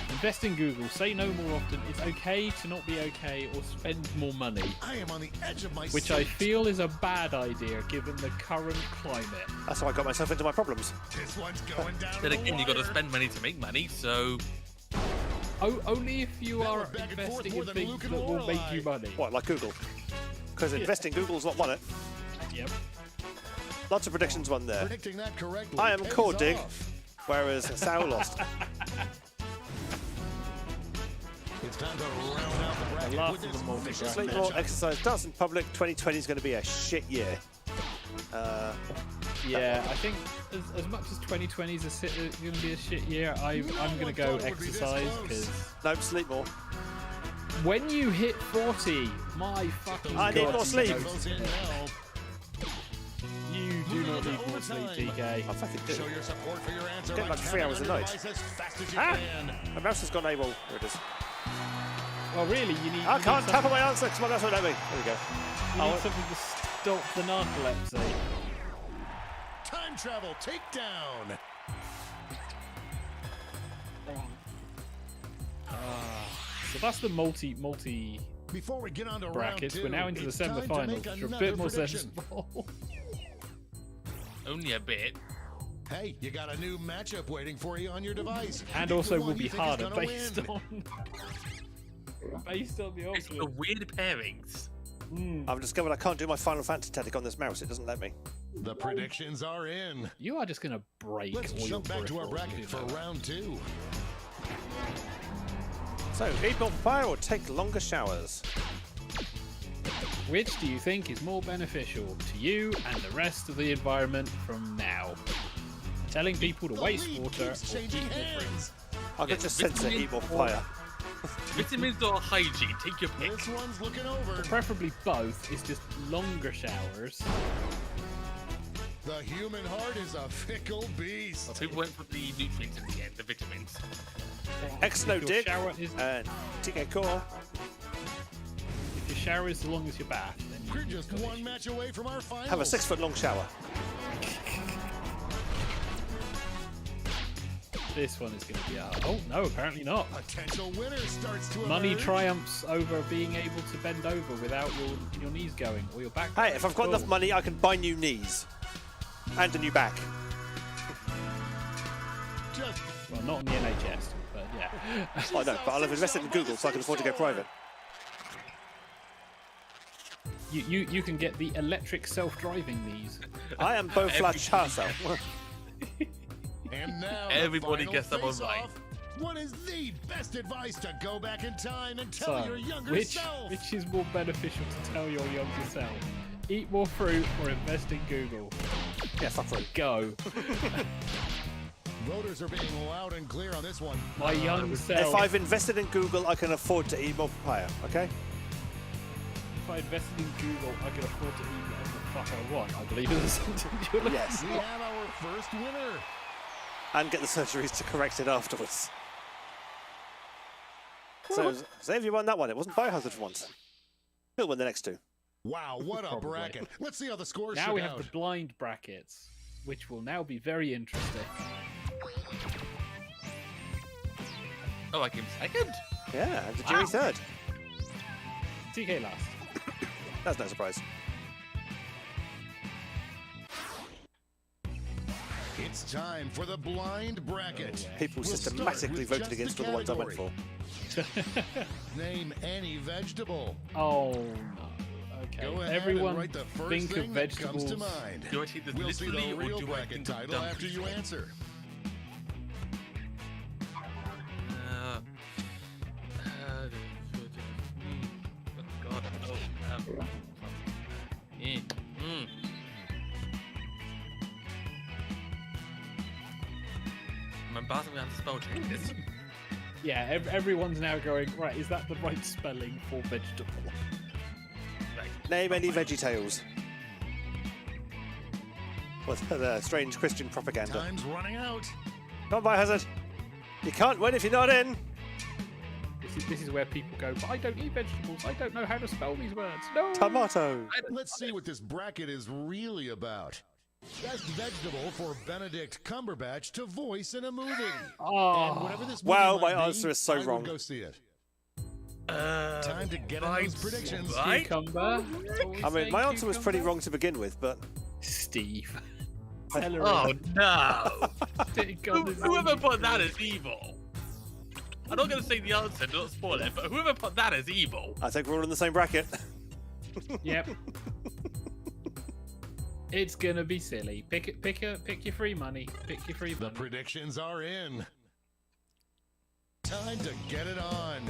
Invest in Google. Say no more often. It's okay to not be okay or spend more money, I am on the edge of my which seat. I feel is a bad idea given the current climate. That's how I got myself into my problems. This one's going down. Then the again, you got to wire. spend money to make money, so Only if you That are went back and forth investing more in than things Luke that and will make Lorelei. you money. What, like Google? Because investing Google's not won it. Yep. Lots of predictions won there. Predicting that correctly. I am pays Cordig, off. whereas Sal lost. It's time to round out the bracket last with of this the multi vicious Sleep matchup. more, exercise, dance in public. 2020 is going to be a shit year. Yeah, I think as much as 2020 is going to be a shit year, I'm going to go thought it would be this exercise close? because Nope, sleep more. when you hit 40, my fucking I need God, more sleep. Votes in now. You do not need more sleep, TK. I fucking do. Show your support for your answer Get by like 3 tapping hours on a your night. device as fast as you Ah! can. My mouse has gone AWOL. There it is. Well, really, you need. I you can't need tap on something, my answer because my mouse won't let me. There we go. you need something to stop the narcolepsy. Time travel takedown. So that's the multi Before we get on to brackets. round 2, We're now into the it's time to semi-finals, make which are a another bit more prediction. sensible. Only a bit. Hey, you got a new matchup waiting for you on your device. And Pick also the will one be you think is harder gonna based win. on the It's the options. weird pairings. I've discovered I can't do my Final Fantasy tactic on this mouse. It doesn't let me. The predictions are in. You are just going to break Let's all your jump back to our peripherals, bracket you for know. round 2. So, eat more papaya or take longer showers? Which do you think is more beneficial to you and the rest of the environment from now? Telling people to The waste lead water keeps or eat changing more fruit? hands. I could Yeah, just sense it, vitamin eat more papaya. Vitamins or hygiene, take your pick. This one's looking over. Preferably both. It's just longer showers. The human heart is a fickle beast. People went for the nutrients in the end, the vitamins. X no If your dick shower is and TK core. if your shower is as long as your bath, then We're you've just got one issues. match away from our finals. Have a 6 foot long shower. This one is going to be a... Oh, no, apparently not. Potential winner starts to Money emerge. triumphs over being able to bend over without your knees going or your back Hey, going. if I've got Cool. enough money, I can buy new knees. And a new back. Just Well, not on the NHS, but yeah. I know, but I'll have invested in Google so I can afford to go private. You can get the electric self-driving knees. I am Bo Flash Harsel. and now Everybody the gets that final one right. face-off. What is the best advice to go back in time and tell So, your younger which self? is more beneficial to tell your younger self? Eat more fruit or invest in Google? Yeah, fuck fruit. Go. Voters are being loud and clear on this one. My young self. If I've invested in Google, I can afford to eat more papaya, okay? If I invested in Google, I could afford to eat whatever the fuck I want. I believe in the sentence you're looking Yes. We have our first winner. And get the surgeries to correct it afterwards. So, Xavier won that one. It wasn't Biohazard for once. He'll win the next two. Wow, what a Probably. bracket. Let's see how the scores Now shook we have out. the blind brackets, which will now be very interesting. Oh, I came second. Yeah, and the jury Wow. third. TK last. That's no surprise. It's time for the blind bracket. People We'll start systematically with voted just against the all the ones I went for. category. Name any vegetable. Oh no. Okay. Go ahead Everyone and write the first think of thing that comes vegetables. to mind. Do I take this We'll see literally the or real do I bracket think of title dumb after you people? answer. Oh God. Oh. Mm. I'm embarrassed we have to spell check this. Yeah, everyone's now going, right, is that the right spelling for vegetable? Right. Name any VeggieTales. With the strange Christian propaganda. Time's running out. Come on, Biohazard. You can't win if you're not in. This is where people go, but I don't eat vegetables. I don't know how to spell these words. No. Tomato. Let's see what this bracket is really about. Best vegetable for Benedict Cumberbatch to voice in a movie. And Oh, whatever this movie Wow, might my be, answer is so I would wrong. go see it. Time to get in those predictions. Right? cucumber. I mean, my answer was pretty wrong to begin with, but Steve. Oh no! Celery. Whoever put that as evil. I'm not going to say the answer, not spoil it, but whoever put that is evil. I think we're all in the same bracket. Yep. It's gonna be silly. Pick your free money. Pick your free The money. predictions are in. Time to get it on.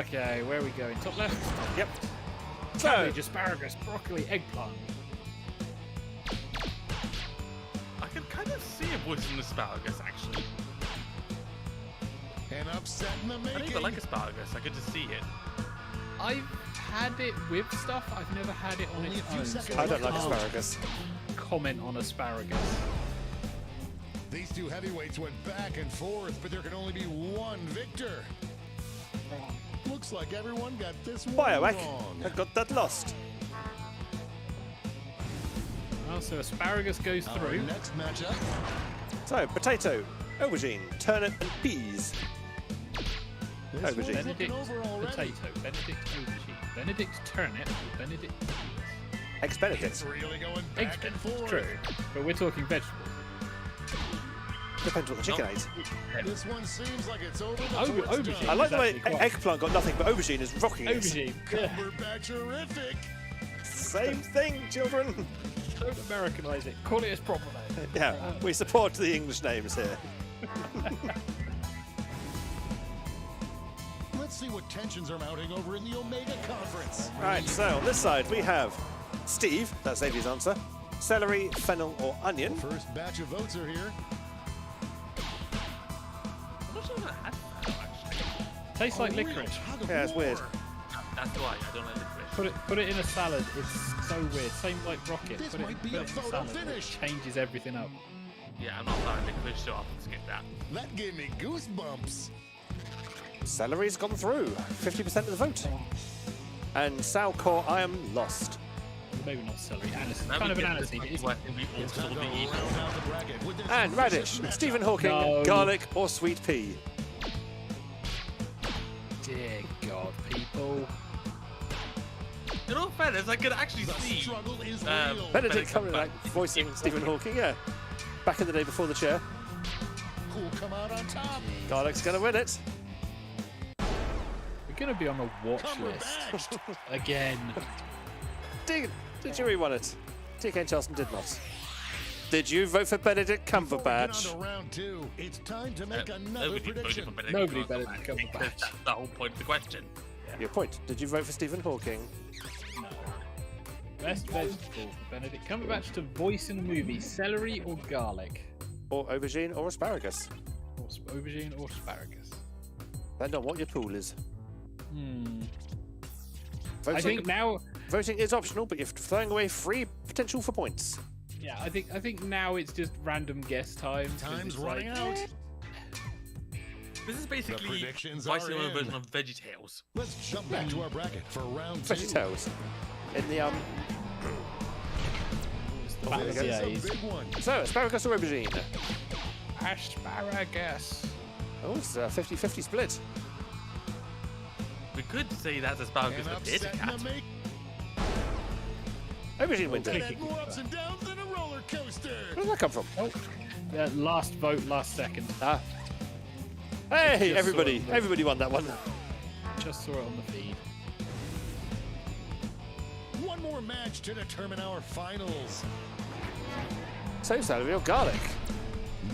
Okay, where are we going? Top left. Yep. Cabbage, asparagus, broccoli, eggplant. I can kind of see a voice in asparagus, actually. An upset in the I don't making. even like asparagus. I could just see it. I've had it with stuff. I've never had it on Only its a few own. seconds I don't I like can't asparagus. comment on asparagus. These two heavyweights went back and forth, but there can only be one victor. Looks like everyone got this one Biowack, wrong. I got that lost. Oh, so asparagus goes Our through. next matchup. So, potato, aubergine, turnip, and peas. This Aubergine. one's looking Benedict over already. potato, Benedict aubergine, Benedict turnip, Benedict peas. Eggs Benedict. It's really going Eggs back and Benedict, forth. true. But we're talking vegetables. Depends what the chicken ate. This one seems like it's over Aubergine. before it's done. I like the way Exactly quite. eggplant got nothing, but aubergine is rocking it. Aubergine. Yeah. Cumberbatch-erific. Same thing, children. Don't Americanise it. Call it its proper name. Yeah, we support the English names here. Let's see what tensions are mounting over in the Omega Conference. Right, so on this side we have Steve, that's Xavier's answer, celery, fennel, or onion. First batch of votes are here. I'm not sure if I had that, actually. Tastes like A real licorice. tug of Yeah, it's weird. war. That's why I don't like licorice. Put it in a salad. It's so weird. Same like rocket. This put it, might be put a it in photo salad. finish. It changes everything up. Yeah, I'm not allowing licorice, so I'll skip that. That gave me goosebumps. Celery's gone through, 50% of the vote. And Salcor, I am lost. Maybe not celery. Aniseed. Now Kind we of an get to aniseed. the It is. point where we all It's saw time to the round evil. out the bracket with this And radish, vicious matchup. Stephen Hawking, No. garlic, or sweet pea. Dear God, people. In all fairness, I could actually The see struggle is um, real. Benedict Benedict Cumberbatch Cumberbatch voicing Stephen Hawking, yeah. Back in the day before the chair. Who'll come out on top? Garlic's gonna win it. We're going to be on a watch list. Cumberbatch. Again. Did you won it? TK and Charleston did not. Did you vote for Benedict Before we get on Cumberbatch? to round two, it's time to make another nobody voted prediction. for Benedict Nobody Cumberbatch, voted for because Cumberbatch. That's the whole point of the question. Your point. Did you vote for Stephen Hawking? No. Best vegetable for Benedict Cumberbatch to voice in a movie: celery or garlic? Or aubergine or asparagus? Or aubergine or asparagus? Depend on what your pool is. I think now. Voting is optional, but you're throwing away free potential for points. Yeah, I think now it's just random guess time. 'cause Time's it's running like, out. This is basically predictions Vice are Lord in. version of VeggieTales. Let's jump back to our bracket for round two. VeggieTales. In the It's the Oh, back there of we the This is a A's. big one. so asparagus or aubergine? Asparagus. Oh, it's a 50-50 split. We could say that's asparagus An with theatre upset in cat. the make. Aubergine wins It it. had more ups and downs than a roller coaster. Where did that come from? Oh, last vote, last second. Ah. Hey, Just everybody. saw it. Everybody won that one. Just saw it on the feed. One more match to determine our finals. So, celery or garlic?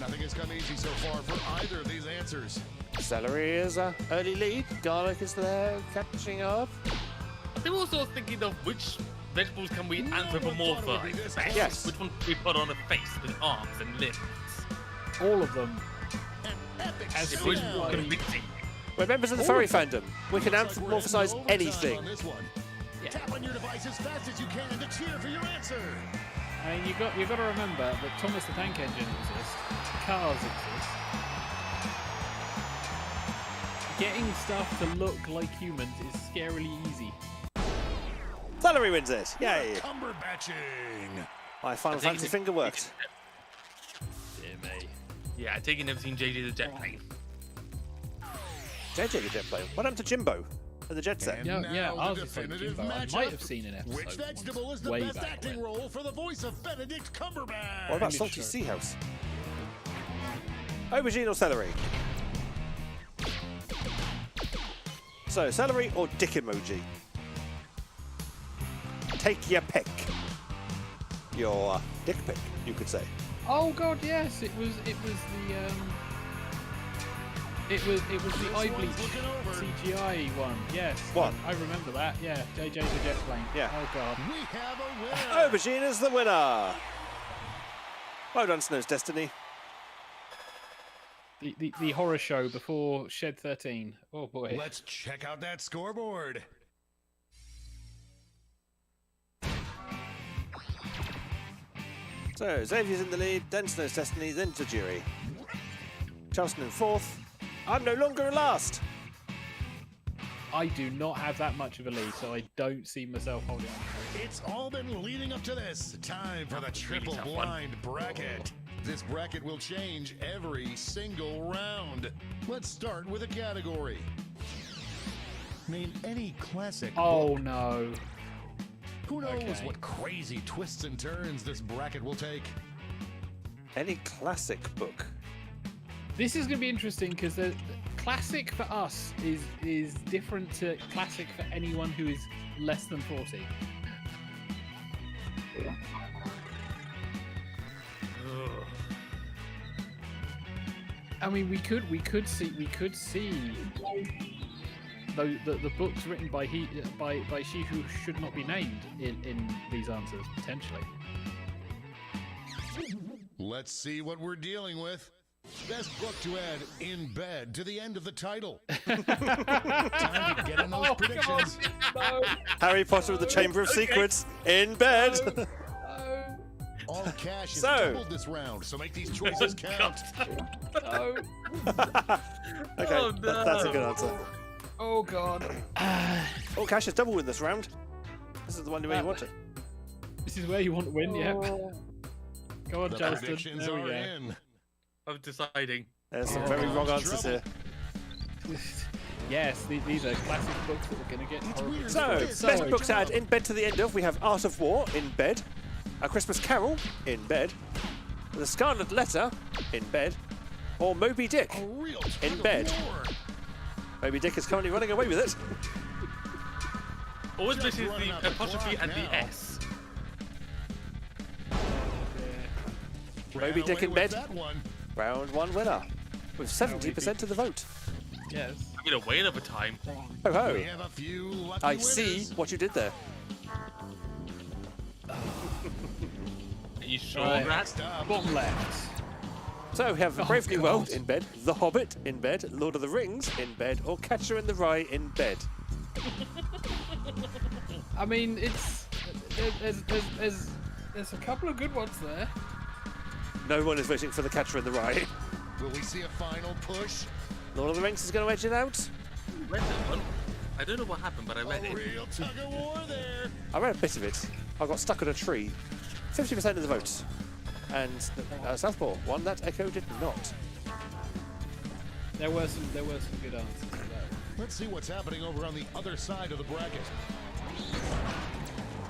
Nothing has come easy so far for either of these answers. Celery is a early lead. Garlic is there catching up. I'm also thinking of which vegetables can we No one anthropomorphize thought it would be this best? Yes. Which one can we put on a face with arms and limbs? All of them. An epic As It Which was showdown. one? convincing. We're members of the All furry of them. fandom. We can Looks like we're into anthropomorphize overtime anything. on this one. Yeah. Tap on your device as fast as you can to cheer for your answer. I mean, you got to remember that Thomas the Tank Engine exists. Cars exist. Getting stuff to look like humans is scarily easy. Celery wins it. Yay. Cumberbatching. My Final Fantasy finger worked. Dear me. Yeah, I take it never seen JJ the Jet Plane. JJ the jet plane. What happened to Jimbo and the jet set? And Yeah, now yeah, the ours is like definitive Jimbo. I matchup. might have seen an episode. Which vegetable once, is the way best back acting when. role for the voice of Benedict Cumberbatch? What about Pretty Salty sure. Sea House? Aubergine or celery? So, celery or dick emoji? Take your pick. Your dick pic, you could say. Oh God, yes, it was the eye bleach CGI one. Yes, What? I remember that. Yeah, JJ the jet plane. Yeah. Oh God. We have a winner. Aubergine is the winner. Well done, Snow's Destiny. The horror show before Shed 13. Oh boy. Let's check out that scoreboard. So, Xavier's in the lead, then Snow's Destiny, then Tajiri. Charleston in fourth. I'm no longer in last. I do not have that much of a lead, so I don't see myself holding on. It's all been leading up to this. Time for the triple tough one. blind bracket. This bracket will change every single round. Let's start with a category. Name any classic Oh book. no. Who knows Okay. what crazy twists and turns this bracket will take? Any classic book? This is going to be interesting because the classic for us is different to classic for anyone who is less than 40. I mean, we could see the books written by she who should not be named in these answers potentially. Let's see what we're dealing with. Best book to add in bed to the end of the title. Time to get in those predictions. No, Harry Potter and the Chamber of Secrets in bed. no. All cash is So- doubled this round, so make these choices count. No. Okay, Oh, that's a no. good answer. Oh God. Oh, cash is double in this round. This is the one where you want it. This is where you want to win, yeah. Go on, The Justin. predictions There we are go. in. I'm deciding. There's some very wrong answers here. Yes, these are classic books that we're going to get. horribly weird. So, It's best so books to add in bed to the end of. We have Art of War in bed, A Christmas Carol in bed, The Scarlet Letter in bed, or Moby Dick. A real In tug of bed. war. Moby Dick is currently running away with it. Always Just misses running the out the apostrophe clock and the now. S. Ran Moby Dick away in with bed. that one. Round one winner, with 70% of the vote. Yes. I've been away another time. Ho ho! We have a few lucky I winners. see what you did there. Are you sure Right. that? Next up, Bottom left. So we have Oh, Brave New God. World in bed, The Hobbit in bed, Lord of the Rings in bed, or Catcher in the Rye in bed. I mean, there's a couple of good ones there. No one is voting for the Catcher in the Rye. will we see a final push? Lord of the Rings is going to edge it out. Read that one. I don't know what happened, but I read A it. real tug of war there. I read a bit of it. I got stuck on a tree. 50% of the votes. And Southpaw, one that Echo did not. There were some good answers to that. Let's see what's happening over on the other side of the bracket.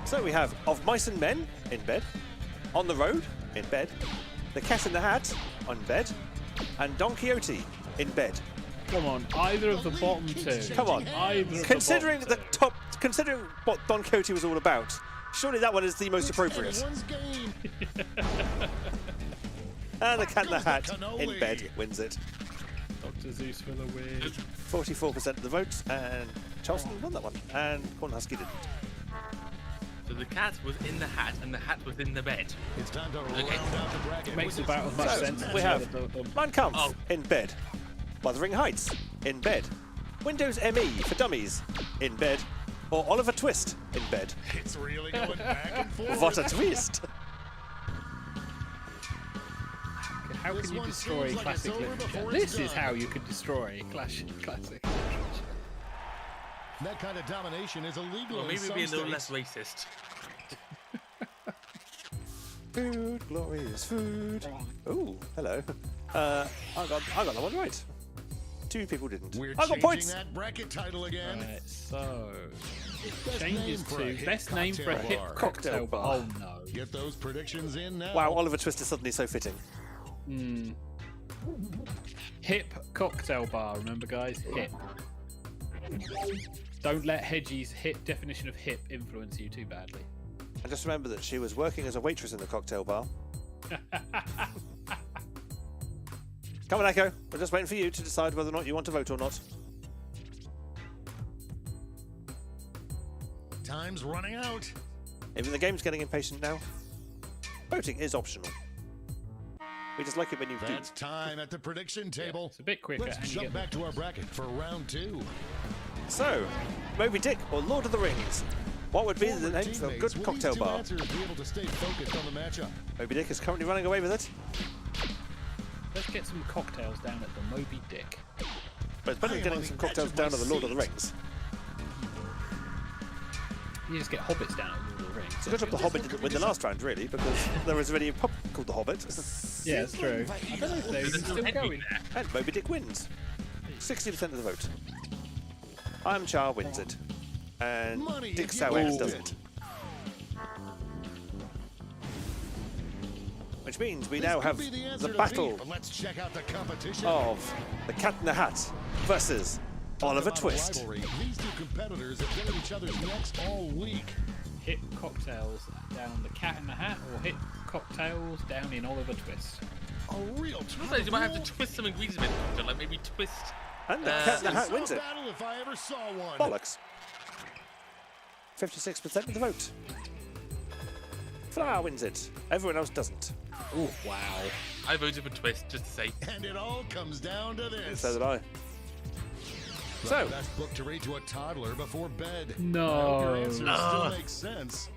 So we have Of Mice and Men in bed, On the Road in bed, The Cat in the Hat on bed, and Don Quixote in bed. Come on, either of the bottom two. Come on. Either of Considering the the bottom top, considering what Don Quixote was all about, surely that one is the most appropriate. Anyone's game. And The Cat in the Goes the Hat in cannoli. bed wins it. two. Dr. Zeus for the win. 44% of the votes, and Charleston won that one, and Cornhusky didn't. So the cat was in the hat, and the hat was in the bed. It's time to Okay. round out the bracket. Makes with about as this much So, sense. we as have the Mein Kampf Oh. in bed, Wuthering Heights in bed, Windows ME for Dummies in bed, or Oliver Twist in bed. It's really going back and forth. What a twist! How This can you one destroy seems like it's classic over literature? before This it's is done. how you could destroy classic literature. That kind of domination is illegal Or in maybe some be a little states. less racist. Food, glorious food. Ooh, hello. I got that one right. Two people didn't. We're I got changing points. that bracket title again. Right, so Best changes name for a to hip best name for a cocktail hip bar. cocktail bar. Oh no. Get those predictions in now. Wow, Oliver Twist is suddenly so fitting. Hip cocktail bar. Remember, guys, hip. Don't let Hedgie's definition of hip influence you too badly. And just remember that she was working as a waitress in the cocktail bar. Come on, Echo. We're just waiting for you to decide whether or not you want to vote or not. Time's running out. Even the game's getting impatient now. Voting is optional. We just like it when you do. That's time at the prediction table. It's a bit quicker. Let's and you jump get back to our bracket for round 2. So, Moby Dick or Lord of the Rings? What would be the Former name for a teammates, good will cocktail these two bar? answers be able to stay focused on the matchup? Moby Dick is currently running away with it. Let's get some cocktails down at the Moby Dick. But it's better than getting some cocktails down at the Lord of the Rings. You just get hobbits down at Lord of the Rings. It's a good job the Hobbit didn't win the last round, really, because there was already a pub called the Hobbit. Yeah, it's true. I don't know if they're There's still no Hedgie going. there. And Moby Dick wins. 60% of the vote. I'm Char wins it. And Money Dick if you Sowax guessed doesn't. Which means we now This have could be answer the to the battle beat, but let's check out the competition. of the Cat in the Hat versus Oliver About Twist. rivalry, these two competitors have been at each other's necks all week. Hit cocktails down the Cat in the Hat or hit cocktails down in Oliver Twist. A real Sometimes you might have to twist some ingredients a bit, like maybe twist. And the Cat in the Hat wins it. Battle if I ever saw one. Bollocks. 56% of the vote. Flower wins it. Everyone else doesn't. Oh, wow. I voted for twist just to say. And it all comes down to this. So did I. The So, best book to read to a toddler before bed. No. I hope your answer No. still makes sense.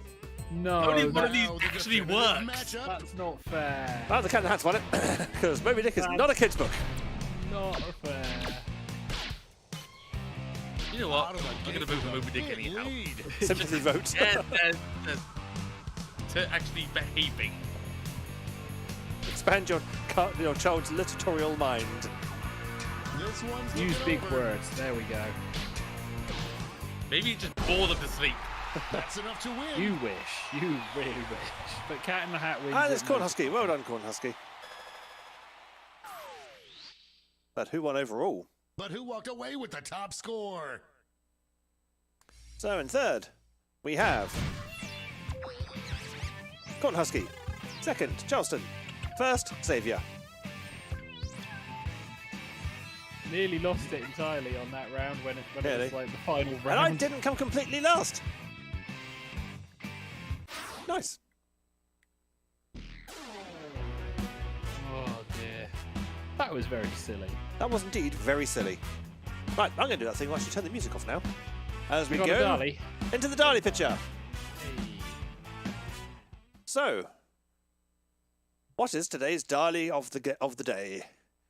No, Only one of these Now, the actually definitive works. matchup. that's not fair. the Cat in the Hat's won it because Moby Dick is not a kid's book. Not fair. You know what? Out of the I'm gonna gate vote for with a Moby Dick big anyhow. lead. Sympathy vote. To actually behaving. Expand your child's literatorial mind. This one's Use looking big over. words. There we go. Maybe just bore them to sleep. That's enough to win. You wish. You really wish. But Cat in the Hat wins. And it's it Corn most- Husky. Well done, Corn Husky. But who won overall? But who walked away with the top score? So in third, we have Corn Husky. Second, Charleston. First, Xavier. Nearly lost it entirely on that round when it was Really? like the final round. And I didn't come completely last. Nice. Oh dear. That was very silly. That was indeed very silly. Right, I'm going to do that thing. I'll actually turn the music off now. As we got a go Dali. into the Dali picture. Hey. So, what is today's Dali of the day?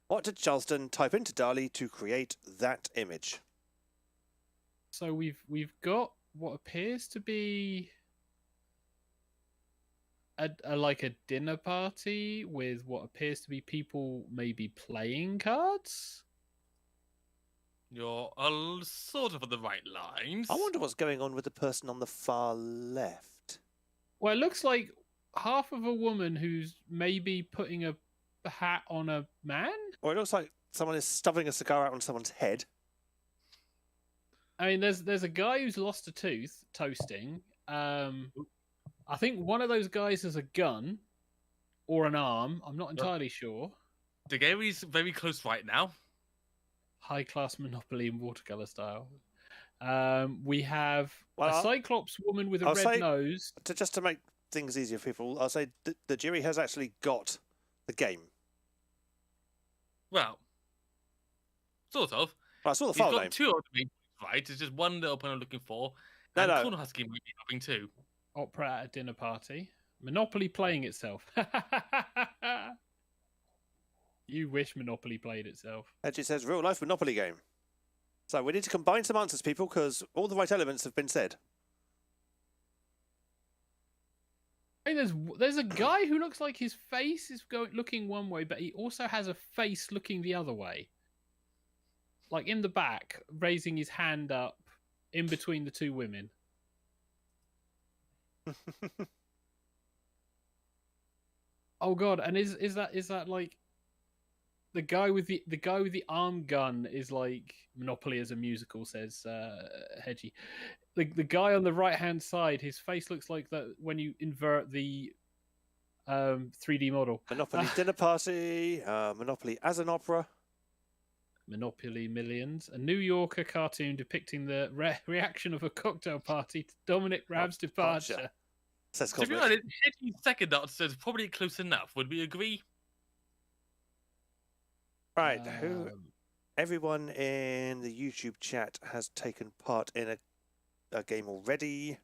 What did Charleston type into Dali to create that image? So we've got what appears to be a like a dinner party with what appears to be people maybe playing cards. You're sort of on the right lines. I wonder what's going on with the person on the far left. Well, it looks like half of a woman who's maybe putting a hat on a man. Or it looks like someone is stuffing a cigar out on someone's head. I mean, there's a guy who's lost a tooth toasting. I think one of those guys has a gun or an arm. I'm not entirely sure. The Gary's very close right now. High class Monopoly in watercolor style. We have a Well, Cyclops woman with a I'll red say- nose. Just to make things easier for people, I'll say the jury has actually got the game. Well, sort of. I saw the We've file got name. two of the main points, right? It's just one little point I'm looking for. No, And no. Corn Husky might be helping too. Opera at a dinner party. Monopoly playing itself. You wish Monopoly played itself. Actually, it says real life Monopoly game. So we need to combine some answers, people, because all the right elements have been said. I mean, there's a guy who looks like his face is looking one way, but he also has a face looking the other way. Like in the back, raising his hand up in between the two women. Oh god! And is that like? The guy with the arm gun is like Monopoly as a musical, says Hedgie. The guy on the right hand side, his face looks like that when you invert the 3D model. Monopoly Dinner Party, Monopoly as an opera. Monopoly Millions, a New Yorker cartoon depicting the reaction of a cocktail party to Dominic Raab's departure. Says To be Cosmic. honest, Hedgie's second answer is probably close enough. Would we agree? Right, everyone in the YouTube chat has taken part in a game already.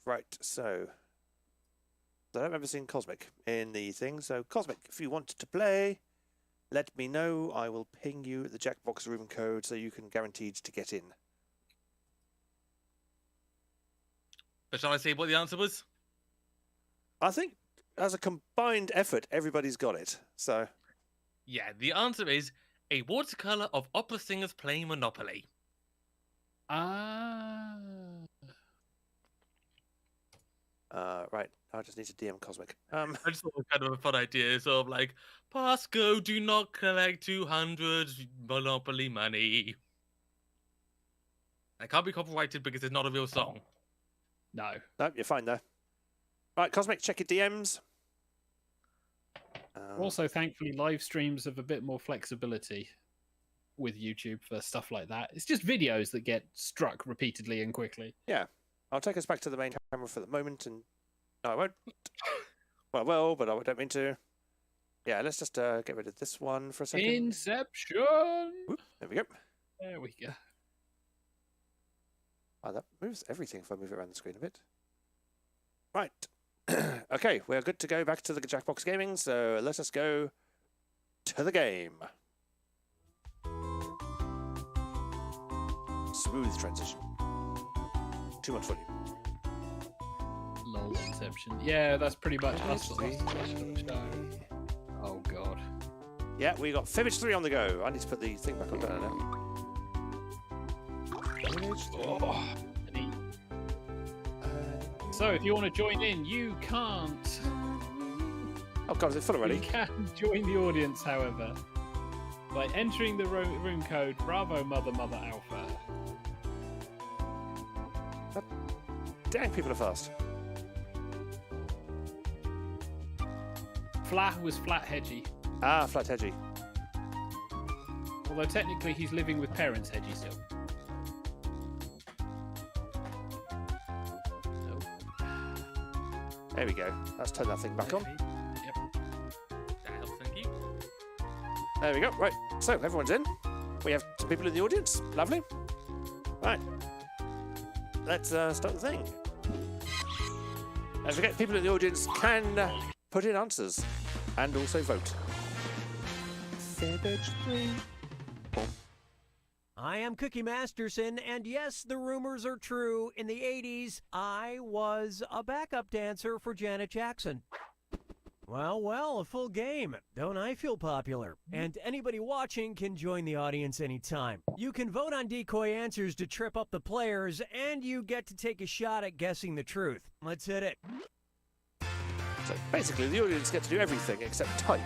Right, so I don't remember seeing Cosmic in the thing. So Cosmic, if you wanted to play, let me know. I will ping you the Jackbox room code so you can guaranteed to get in. But shall I say what the answer was? I think as a combined effort, everybody's got it. So Yeah, the answer is a watercolor of opera singers playing Monopoly. right, I just need to DM Cosmic. I just thought it was kind of a fun idea, sort of like, Pasco, do not collect 200 Monopoly money. That can't be copyrighted because it's not a real song. No. No, you're fine there. Right, Cosmic, check your DMs. Also, thankfully, live streams have a bit more flexibility with YouTube for stuff like that. It's just videos that get struck repeatedly and quickly. Yeah, I'll take us back to the main camera for the moment, and no, I won't. Well, I will, but I don't mean to. Yeah, let's just get rid of this one for a second. Inception! Whoop, there we go. There we go. Oh, that moves everything if I move it around the screen a bit. Right. Okay, we're good to go back to the Jackbox Gaming, so let us go to the game. Smooth transition. Too much volume. Lol, Inception. Yeah, that's pretty much us. Oh, God. Yeah, we got Fibbage 3 on the go. I need to put the thing back on down now. So, if you want to join in, you can't. Oh, God, is it full already? You can join the audience, however, by entering the room code Bravo Mother Mother Alpha. Dang, people are fast. Flat was Flat Hedgie. Ah, Flat Hedgie. Although technically he's living with parents Hedgie still. There we go. Let's turn that thing back on. Yep. That helps, thank you. There we go. Right. So, everyone's in. We have some people in the audience. Lovely. Right. Let's start the thing. Don't forget, people in the audience can put in answers and also vote. Fibbage 3. I am Cookie Masterson, and yes, the rumors are true. In the 80s, I was a backup dancer for Janet Jackson. Well, a full game. Don't I feel popular? And anybody watching can join the audience anytime. You can vote on decoy answers to trip up the players, and you get to take a shot at guessing the truth. Let's hit it. So, basically, the audience get to do everything except type.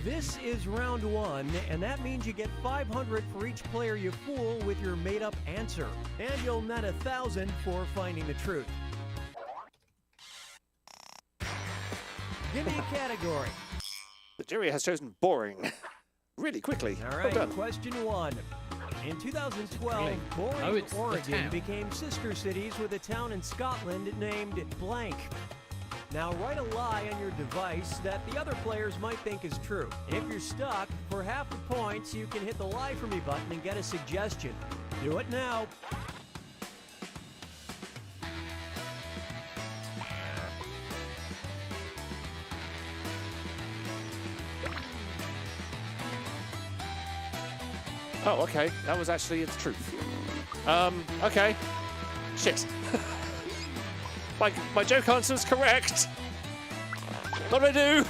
This is round one, and that means you get 500 for each player you fool with your made-up answer. And you'll net 1,000 for finding the truth. Give me a category. The jury has chosen boring. Really quickly. All Well right, done. question one. In 2012, Boring, Oh, it's the Oregon town. became sister cities with a town in Scotland named blank. Now write a lie on your device that the other players might think is true. If you're stuck, for half the points, you can hit the Lie For Me button and get a suggestion. Do it now. Oh, okay. That was actually the truth. Okay. Shit. My joke answer was correct. What do I do?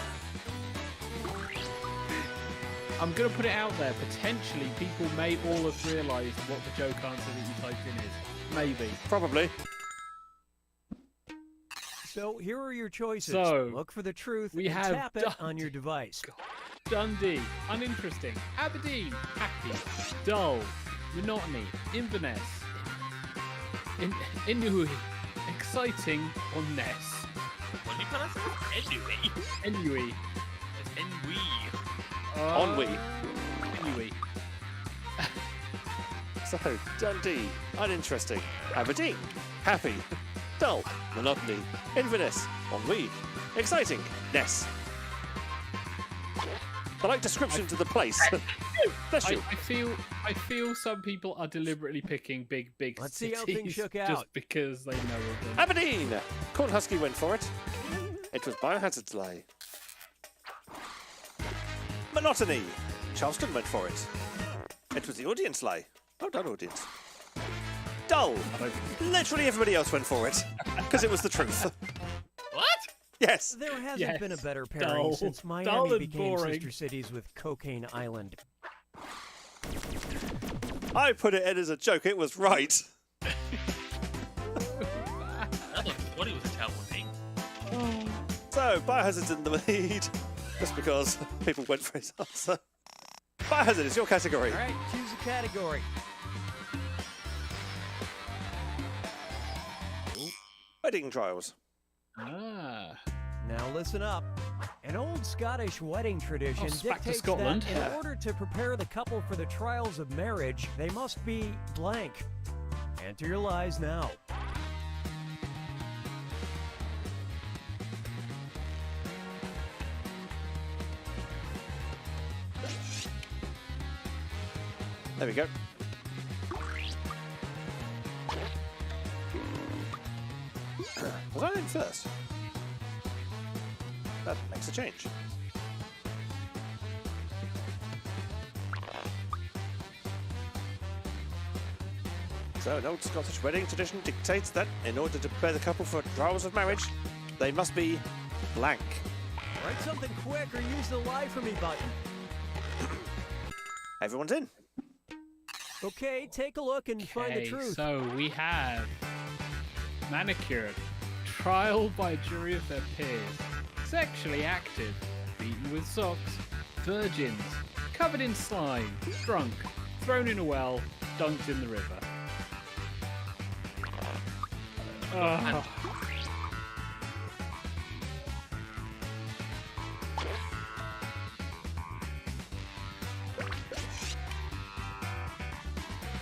I'm going to put it out there. Potentially, people may all have realised what the joke answer that you typed in is. Maybe. Probably. So here are your choices. So, look for the truth we and have tap it on your device. Dundee, uninteresting. Aberdeen, happy. Dull, monotony. Inverness, Inui, exciting. Or Ness. What do you pronounce it? Inui. It's Ennui. Ennui. Inui. So, Dundee, uninteresting. Aberdeen, happy. Dull, monotony. Inverness, ennui. Exciting, Ness. I like descriptions of the place. Bless you. I feel some people are deliberately picking big Let's see cities how things shook just out. because they know of them. Aberdeen! Cornhusky went for it. It was Biohazard's lie. Monotony. Charleston went for it. It was the audience lie. Well done, audience. Dull. Literally everybody else went for it because it was the truth. What? Yes. There hasn't Yes, been a better pairing dull. since Dull Miami and became boring. sister cities with Cocaine Island. I put it in as a joke. It was right. I thought 20 was a terrible name. So, Biohazard's in the lead just because people went for his answer. Biohazard is your category. All right, choose a category. Wedding trials. Ah. Now listen up. An old Scottish wedding tradition Oh, back to dictates Scotland. that in order to prepare the couple for the trials of marriage, they must be blank. Enter your lies now. There we go. Was I in first? That makes a change. So, an old Scottish wedding tradition dictates that in order to prepare the couple for trials of marriage, they must be blank. Write something quick or use the lie for me button. Everyone's in. Okay, take a look and find the Okay, truth. so we have manicured, trial by jury of their peers, sexually active, beaten with socks, virgins, covered in slime, drunk, thrown in a well, dunked in the river.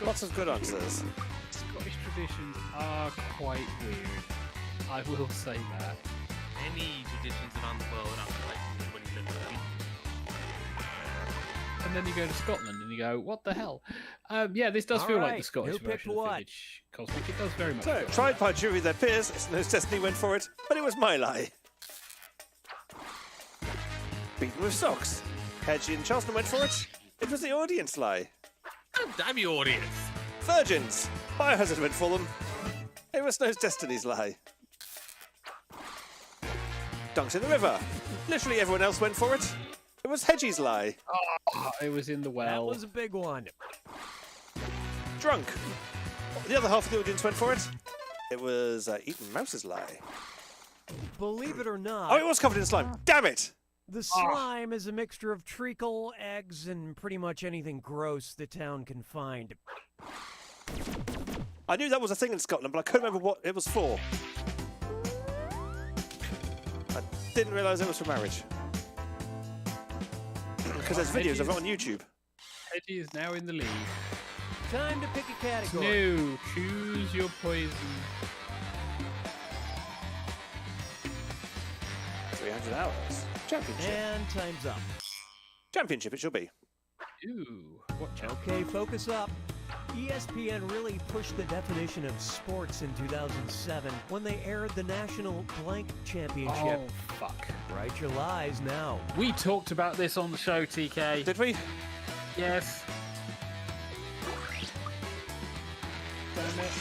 Lots of good answers. Scottish traditions are quite weird. I will say that. Any traditions around the world are like when you live there. And then you go to Scotland and you go, what the hell? Yeah, this does All feel like right, the Scottish who picked version of what? Village Cosmic. It does very much. So, feel like tried that. by jury of their peers, Snow's Destiny went for it, but it was my lie. Beaten with socks. Hedgie and Charleston went for it. It was the audience lie. God damn you, audience. Virgins. Biohazard went for them. It was Snow's Destiny's lie. Dunked in the river. Literally everyone else went for it. It was Hedgie's lie. Oh, it was in the That well. was a big one. Drunk. The other half of the audience went for it. It was Eaton Mouse's lie. Believe it or not, Oh, it was covered in slime. Damn it! the slime is a mixture of treacle, eggs, and pretty much anything gross the town can find. I knew that was a thing in Scotland, but I couldn't remember what it was for. I didn't realise it was for marriage. Because there's videos of it on YouTube. Eddie is now in the lead. Time to pick a category. No, choose your poison. 300 hours. Championship. And time's up. Championship it shall be. Ooh, watch out. Okay, focus up. ESPN really pushed the definition of sports in 2007 when they aired the National Blank Championship. Oh, fuck. Write your lies now. We talked about this on the show, TK. Did we? Yes. Damn it.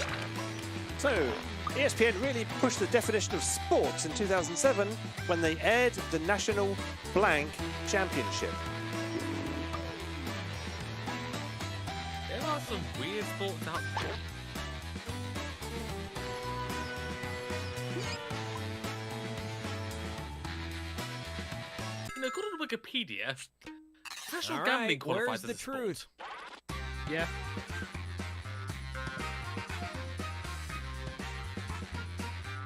So, ESPN really pushed the definition of sports in 2007 when they aired the National Blank Championship. There are some weird sports out there. Wikipedia, professional All gambling right, qualifies where's as the a sport. truth? Yeah.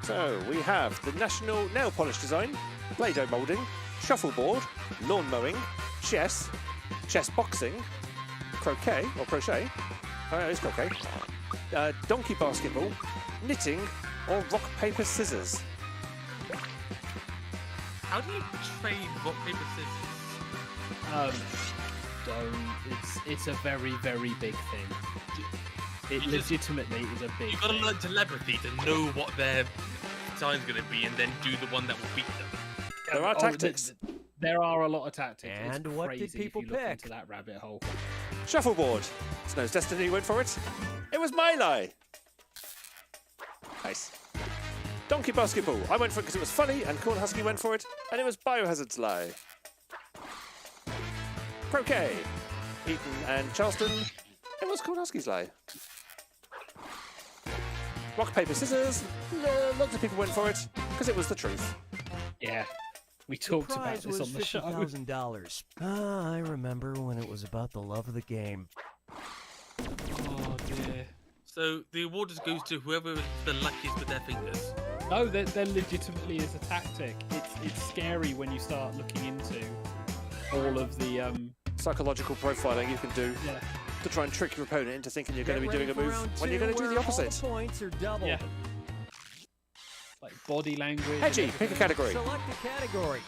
So we have the national nail polish design, Play-Doh moulding, shuffleboard, lawn mowing, chess boxing, croquet or crochet. Oh, it is croquet. Donkey basketball, knitting, or rock paper scissors. How do you trade rock paper scissors? It's a very, very big thing. It legitimately is a big You gotta thing. learn telepathy to know what their design's gonna be, and then do the one that will beat them. There are tactics. There are a lot of tactics. And it's what did crazy people if you look pick? into that rabbit hole. Shuffleboard. Snow's Destiny went for it. It was my lie. Nice. Donkey basketball. I went for it because it was funny, and Cornhusky went for it, and it was Biohazard's lie. Croquet. Eton and Charleston. It was Cornhusky's lie. Rock, paper, scissors. Lots of people went for it because it was the truth. Yeah. We talked about Prize this was on the show. $50,000. I remember when it was about the love of the game. Oh dear. So the award just goes to whoever is the luckiest with their fingers. No, there legitimately is a tactic. It's scary when you start looking into all of the Psychological profiling you can do yeah. to try and trick your opponent into thinking you're going to be Get doing a ready for move round when you're two, going to do the where all opposite. the points are doubled. Yeah. Like body language. and Hedgie, pick a everything. category. Select a category.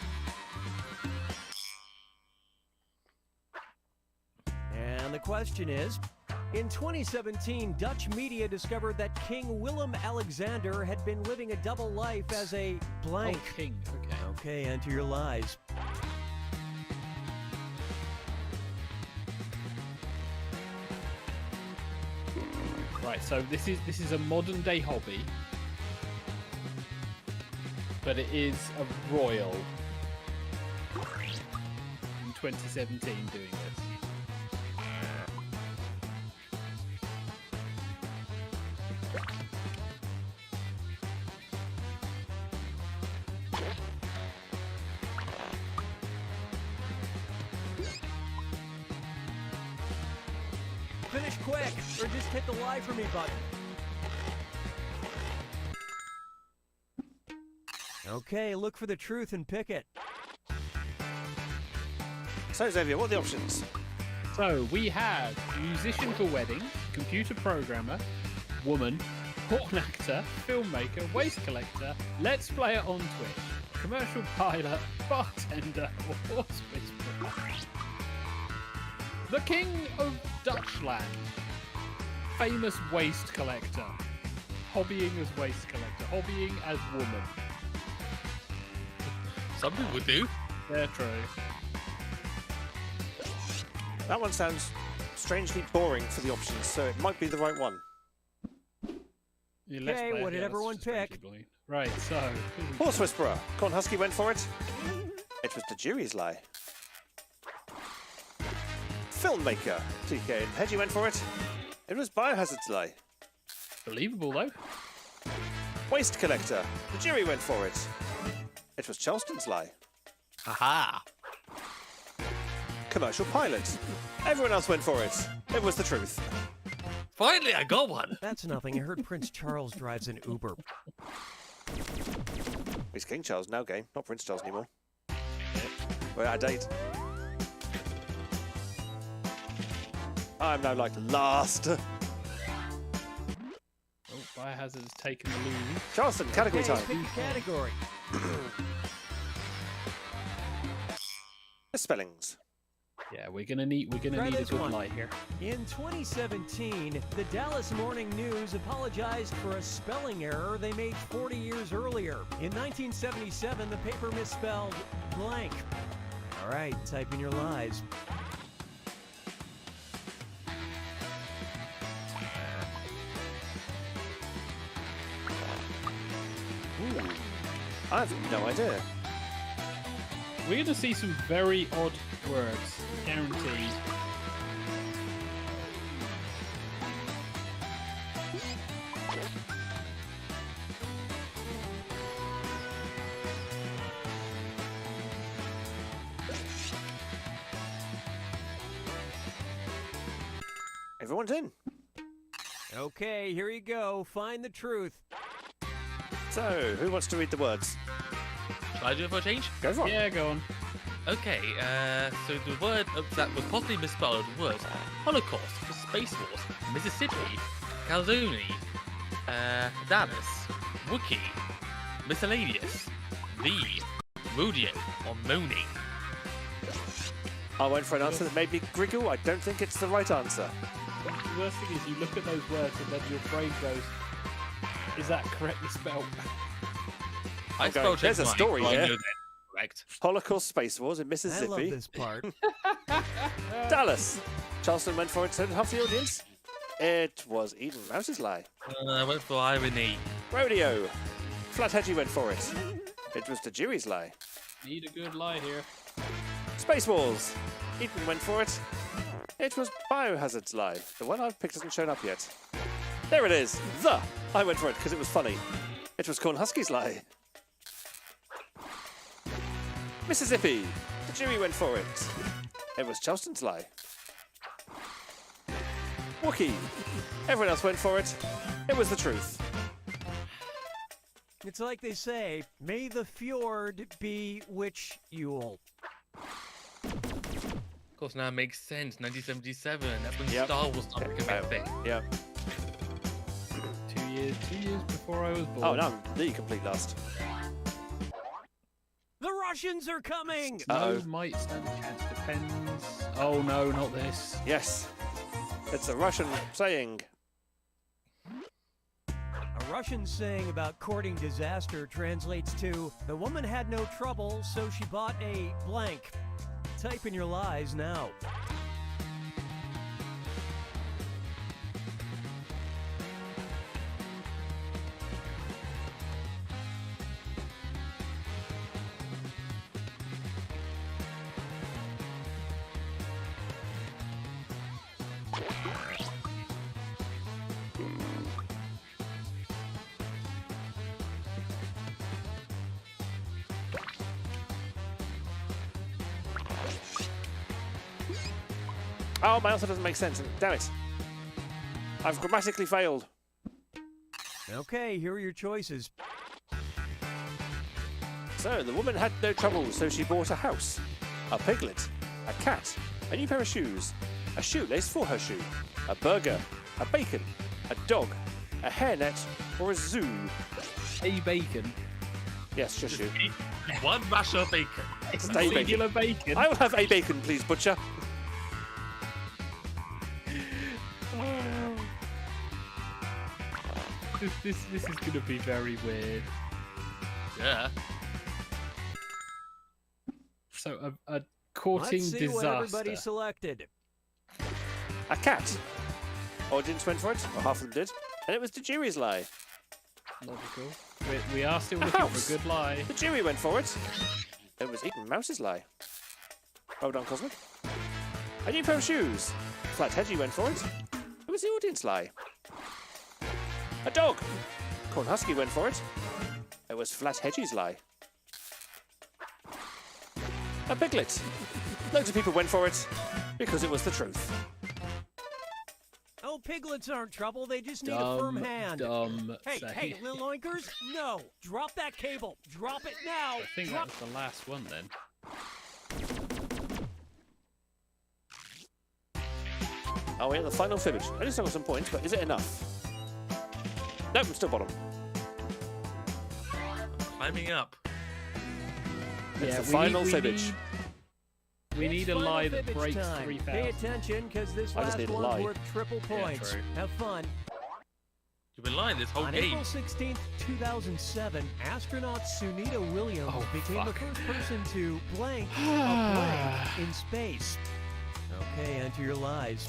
And the question is, in 2017, Dutch media discovered that King Willem-Alexander had been living a double life as a blank. Oh, king. Okay. Okay, enter your lies. Right. So this is a modern day hobby, but it is a royal in 2017 doing this. Finish quick, or just hit the lie for me button. Okay, look for the truth and pick it. So, Xavier, what are the options? So we have musician for wedding, computer programmer, woman, porn actor, filmmaker, waste collector, let's player on Twitch, commercial pilot, bartender, or horse whisperer. The king of Dutchland, famous waste collector, hobbying as waste collector, hobbying as woman. Some people do. They're true. That one sounds strangely boring for the options, so it might be the right one. Yeah, let's Okay, play it. what did Yeah, everyone that's just pick? strangely boring. Right, so Horse Whisperer. Cornhusky went for it. It was the jury's lie. Filmmaker. TK and Hedgie went for it. It was Biohazard's lie. believable though. Waste collector. The jury went for it. It was Charleston's lie. Haha. Commercial pilot. Everyone else went for it. It was the truth. Finally, I got one. That's nothing. I heard Prince Charles drives an Uber. It's King Charles now, game, not Prince Charles anymore. We're out of date. I'm now like last. Oh, Biohazard has taken the lead. Charleston, category Okay, time. pick a category. Spellings. Yeah, we're gonna need a this good one. light here. In 2017, the Dallas Morning News apologized for a spelling error they made 40 years earlier. In 1977, the paper misspelled blank. All right, type in your lies. Ooh. I have no idea. We're gonna see some very odd words, guaranteed. Everyone's in. Okay, here you go. Find the truth. So, who wants to read the words? Shall I do it for a change? Go for it. Yeah, go on. Okay, so the word that was possibly misspelled was Holocaust, Space Wars, Mississippi, Calzone, Dallas, Wookie, Miscellaneous, The, Rodeo, or Moaning. I went for an answer that made me giggle. I don't think it's the right answer. The worst thing is you look at those words and then your brain goes, is that correctly spelled? I Okay, spelled there's it a right, story so I here. know that's correct. Holocaust Space Wars in I love Mississippi. this part. Dallas. Charleston went for it, so did half the audience. It was Eden Mouse's lie. I went for irony. Rodeo. Flathead went for it. It was the jury's lie. Need a good lie here. Space Wars. Eden went for it. It was Biohazard's lie. The one I've picked hasn't shown up yet. There it is. The. I went for it because it was funny. It was Cornhuskey's lie. Mississippi. The jury went for it. It was Charleston's lie. Wookie. Everyone else went for it. It was the truth. It's like they say, may the fjord be which you'll. Of course, now it makes sense. 1977. That's when Yep. Star Wars started becoming a thing. Yeah. 2 years before I was born. Oh, no, I'm the complete last. The Russians are coming! Uh-oh. No, might stand a chance. Depends. Oh no, not this. Yes. It's a Russian saying. A Russian saying about courting disaster translates to, the woman had no trouble, so she bought a blank. Type in your lies now. Oh, my answer doesn't make sense. Damn it. I've grammatically failed. Okay, here are your choices. So, the woman had no trouble, so she bought a house, a piglet, a cat, a new pair of shoes, a shoelace for her shoe, a burger, a bacon, a dog, a hairnet, or a zoo. A bacon. Yes, just you. One mash of bacon. It's a bacon. Singular bacon. I will have a bacon, please, butcher. This is going to be very weird. Yeah. So a courting Let's see disaster. what everybody selected. A cat. Audience went for it, or half of them did, and it was the jury's lie. Logical. We are still A looking house. for a good lie. The jury went for it. It was Eden Mouse's lie. Well done, Cosmic. A new pair of shoes. Flathead went for it. It was the audience lie. A dog. Cornhusky went for it. It was Flathead's lie. A piglet. Loads of people went for it because it was the truth. Oh, piglets aren't trouble, they just need a firm hand. Dumb. Hey, say. hey, little oinkers, no! Drop that cable! Drop it now! I think Drop- that was the last one then. Oh, we're at the final fibbage. At least I got some points, but is it enough? Nope, I'm still bottom. Climbing up. It's the we final need- fibbage. We need a It's lie final that fibbage breaks time. 3,000. Pay attention, because this I just last need a one's lie. worth triple points. true. Have fun. You've been lying this whole On game. April 16th, 2007, astronaut Sunita Williams Oh, became fuck. the first person to blank a blank in space. Okay, enter your lies.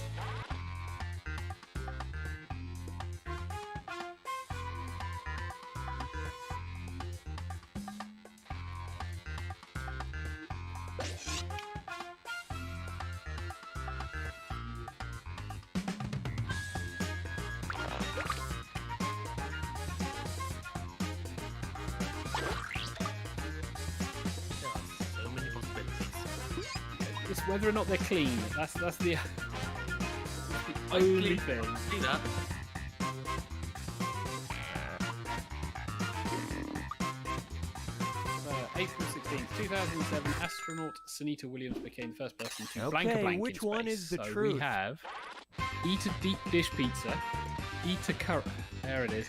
There are so many possibilities. It's whether or not they're clean. That's the. The only thing. See that? 2007, astronaut Sunita Williams became the first person to blank a Okay, blank which in one space. is the So truth? we have eat a deep dish pizza, eat a there it is,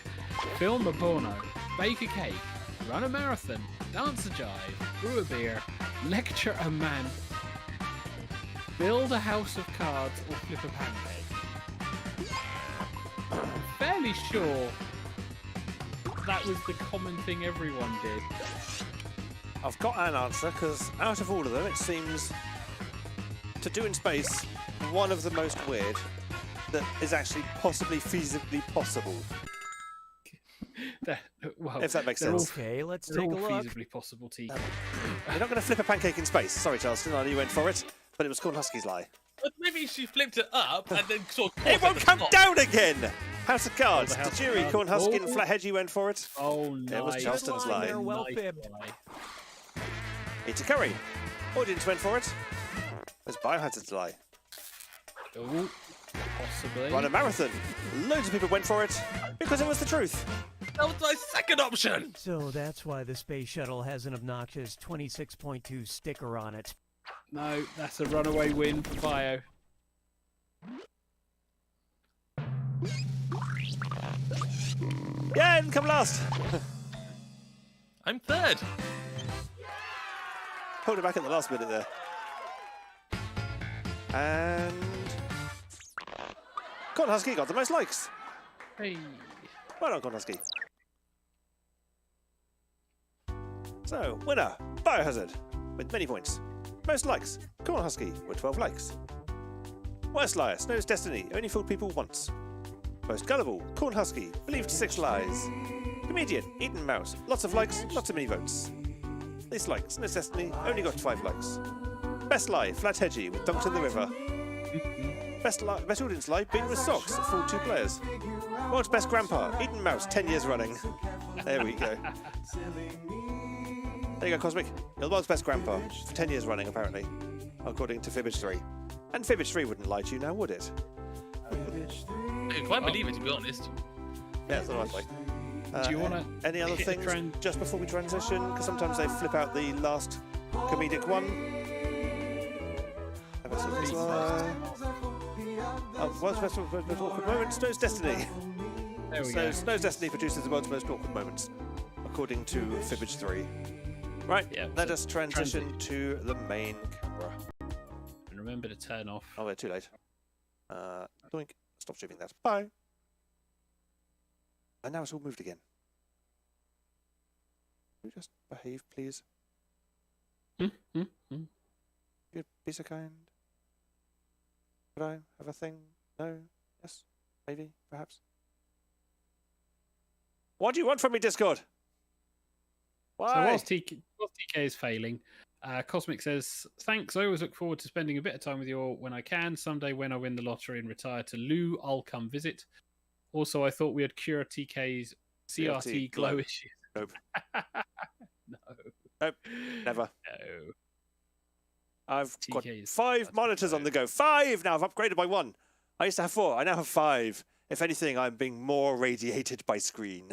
film a porno, bake a cake, run a marathon, dance a jive, brew a beer, lecture a man, build a house of cards, or flip a pancake. I'm fairly sure that was the common thing everyone did. I've got an answer, because out of all of them, it seems to do in space one of the most weird that is actually possibly feasibly possible. Well, If that makes they're all- sense. Okay, let's They're take a all look. feasibly possible, TK. You're not going to flip a pancake in space. Sorry, Charleston, I know you went for it, but it was Corn Husky's lie. But maybe she flipped it up and then sort of. It won't come down again! House of Cards, the House the of jury, Cards. Corn Husky and Oh. Flathead, went for it. Oh, nice. It was Charleston's Good line lie. there, well Nice fibbed. lie. Eat a curry. Audience went for it. It was Biohazard's lie. Oh, possibly. Run a marathon. Loads of people went for it because it was the truth. That was my second option. So that's why the space shuttle has an obnoxious 26.2 sticker on it. No, that's a runaway win for Bio. Yeah, didn't come last. I'm third. Pulled it back at the last minute there. And Corn Husky got the most likes. Hey. Well done, Corn Husky. So, winner, Biohazard, with many points. Most likes, Corn Husky, with 12 likes. Worst liar, Snow's Destiny, only fooled people once. Most gullible, Corn Husky, believed 6 lies. Comedian, Eaton Mouse, lots of likes, not too many votes. Least likes, Snow's Destiny, only got 5 likes. Best lie, Flathead with Dunked in the River. Best audience lie, Beaten with Socks, fooled 2 players. World's best grandpa, Eaton Mouse, 10 years running. There we go. There you go, Cosmic. You're the world's best grandpa for 10 years running, apparently, according to Fibbage 3. And Fibbage 3 wouldn't lie to you now, would it? I can't believe it, to be honest. Yeah, that's what I was like. Do you want to Any other hit the things just before we transition? Because sometimes they flip out the last comedic one. World's most awkward moment, Snow's Destiny. There we So go. Snow's Destiny produces the world's most awkward moments, according to Fibbage 3. Right, Yeah, let so us transition to the main camera. And remember to turn off. Oh, we're too late. Doink. Stop streaming that. Bye. And now it's all moved again. Can you just behave, please? You'd be so kind. Could I have a thing? No? Yes? Maybe? Perhaps? What do you want from me, Discord? So Why? whilst TK is failing, Cosmic says, thanks, I always look forward to spending a bit of time with you all when I can. Someday when I win the lottery and retire to Lou, I'll come visit. Also, I thought we had cure TK's CRT glow glow. issues. Nope. No. Nope. Never. No. I've got TK's 5 monitors on the go. 5 now. I've upgraded by 1. I used to have 4. I now have 5. If anything, I'm being more radiated by screen.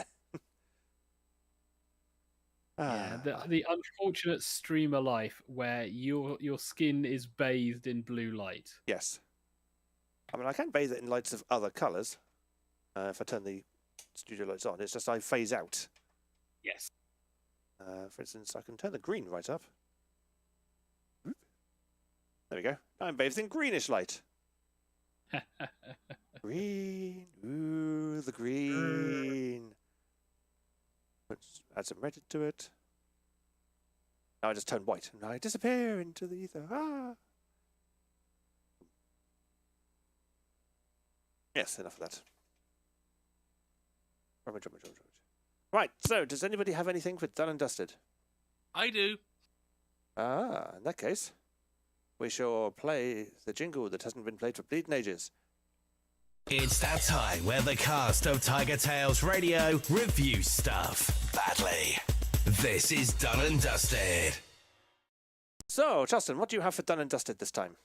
Yeah, the unfortunate streamer life where your skin is bathed in blue light. Yes. I mean, I can bathe it in lights of other colours if I turn the studio lights on. It's just I phase out. Yes. For instance, I can turn the green right up. Oop. There we go. I'm bathed in greenish light. Green. Ooh, the green. Let's add some red to it. Now I just turn white and I disappear into the ether. Ah! Yes, enough of that. Rummage. Right, so does anybody have anything for Done and Dusted? I do. In that case, we shall play the jingle that hasn't been played for bleeding ages. It's that time where the cast of TigerTails Radio review stuff badly. This is Done and Dusted. So, Justin, what do you have for Done and Dusted this time?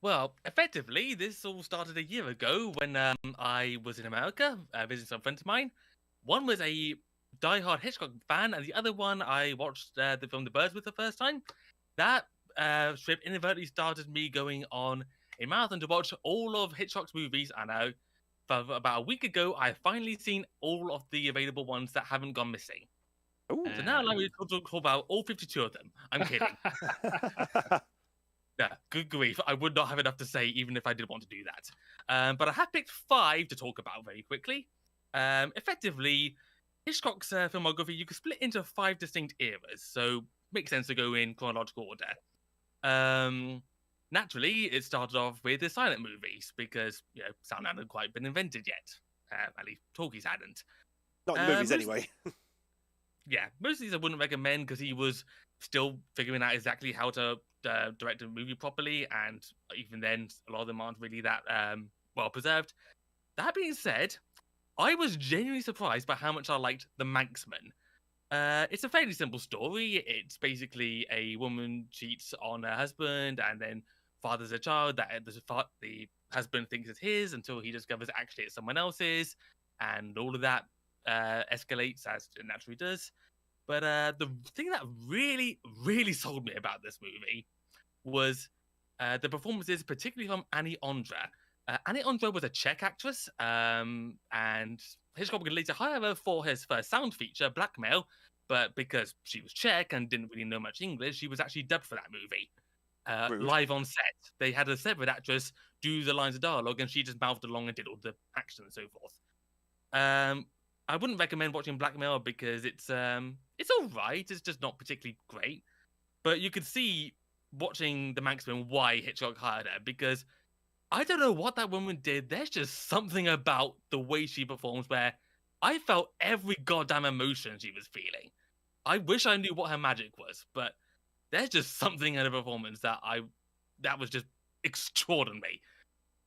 Well, effectively, this all started a year ago when I was in America visiting some friends of mine. One was a diehard Hitchcock fan, and the other one I watched the film The Birds with the first time. That trip inadvertently started me going on a marathon to watch all of Hitchcock's movies, and about a week ago, I finally seen all of the available ones that haven't gone missing. Ooh. So now allow me to talk about all 52 of them. I'm kidding. Yeah, good grief. I would not have enough to say even if I did want to do that. But I have picked 5 to talk about very quickly. Effectively, Hitchcock's filmography, you could split into 5 distinct eras, so makes sense to go in chronological order. Naturally, it started off with the silent movies because, sound hadn't quite been invented yet. At least talkies hadn't. Not in movies, anyway. Yeah, most of these I wouldn't recommend because he was still figuring out exactly how to direct a movie properly, and even then, a lot of them aren't really that well preserved. That being said, I was genuinely surprised by how much I liked The Manxman. It's a fairly simple story. It's basically a woman cheats on her husband and then fathers a child that the husband thinks is his until he discovers actually it's someone else's, and all of that escalates as it naturally does. But the thing that really, really sold me about this movie was the performances, particularly from Annie Ondra. Annie Ondra was a Czech actress, and Hitchcock would later hire her for his first sound feature, Blackmail, but because she was Czech and didn't really know much English, she was actually dubbed for that movie. Live on set. They had a separate actress do the lines of dialogue, and she just mouthed along and did all the action and so forth. I wouldn't recommend watching Blackmail because it's all right. It's just not particularly great. But you could see watching The Manxman why Hitchcock hired her, because I don't know what that woman did. There's just something about the way she performs where I felt every goddamn emotion she was feeling. I wish I knew what her magic was, but there's just something in her performance that was just extraordinary.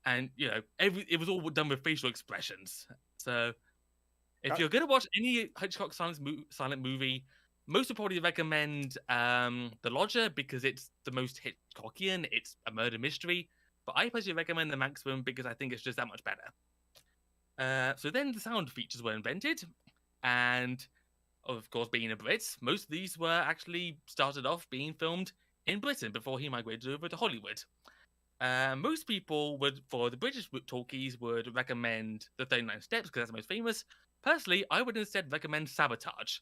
And it was all done with facial expressions. So if you're going to watch any Hitchcock silent movie, most would probably recommend The Lodger because it's the most Hitchcockian. It's a murder mystery. But I personally recommend The Manxman because I think it's just that much better. So then the sound features were invented. And, of course, being a Brit, most of these were actually started off being filmed in Britain before he migrated over to Hollywood. Most people for the British talkies, would recommend The 39 Steps because that's the most famous. Personally, I would instead recommend Sabotage.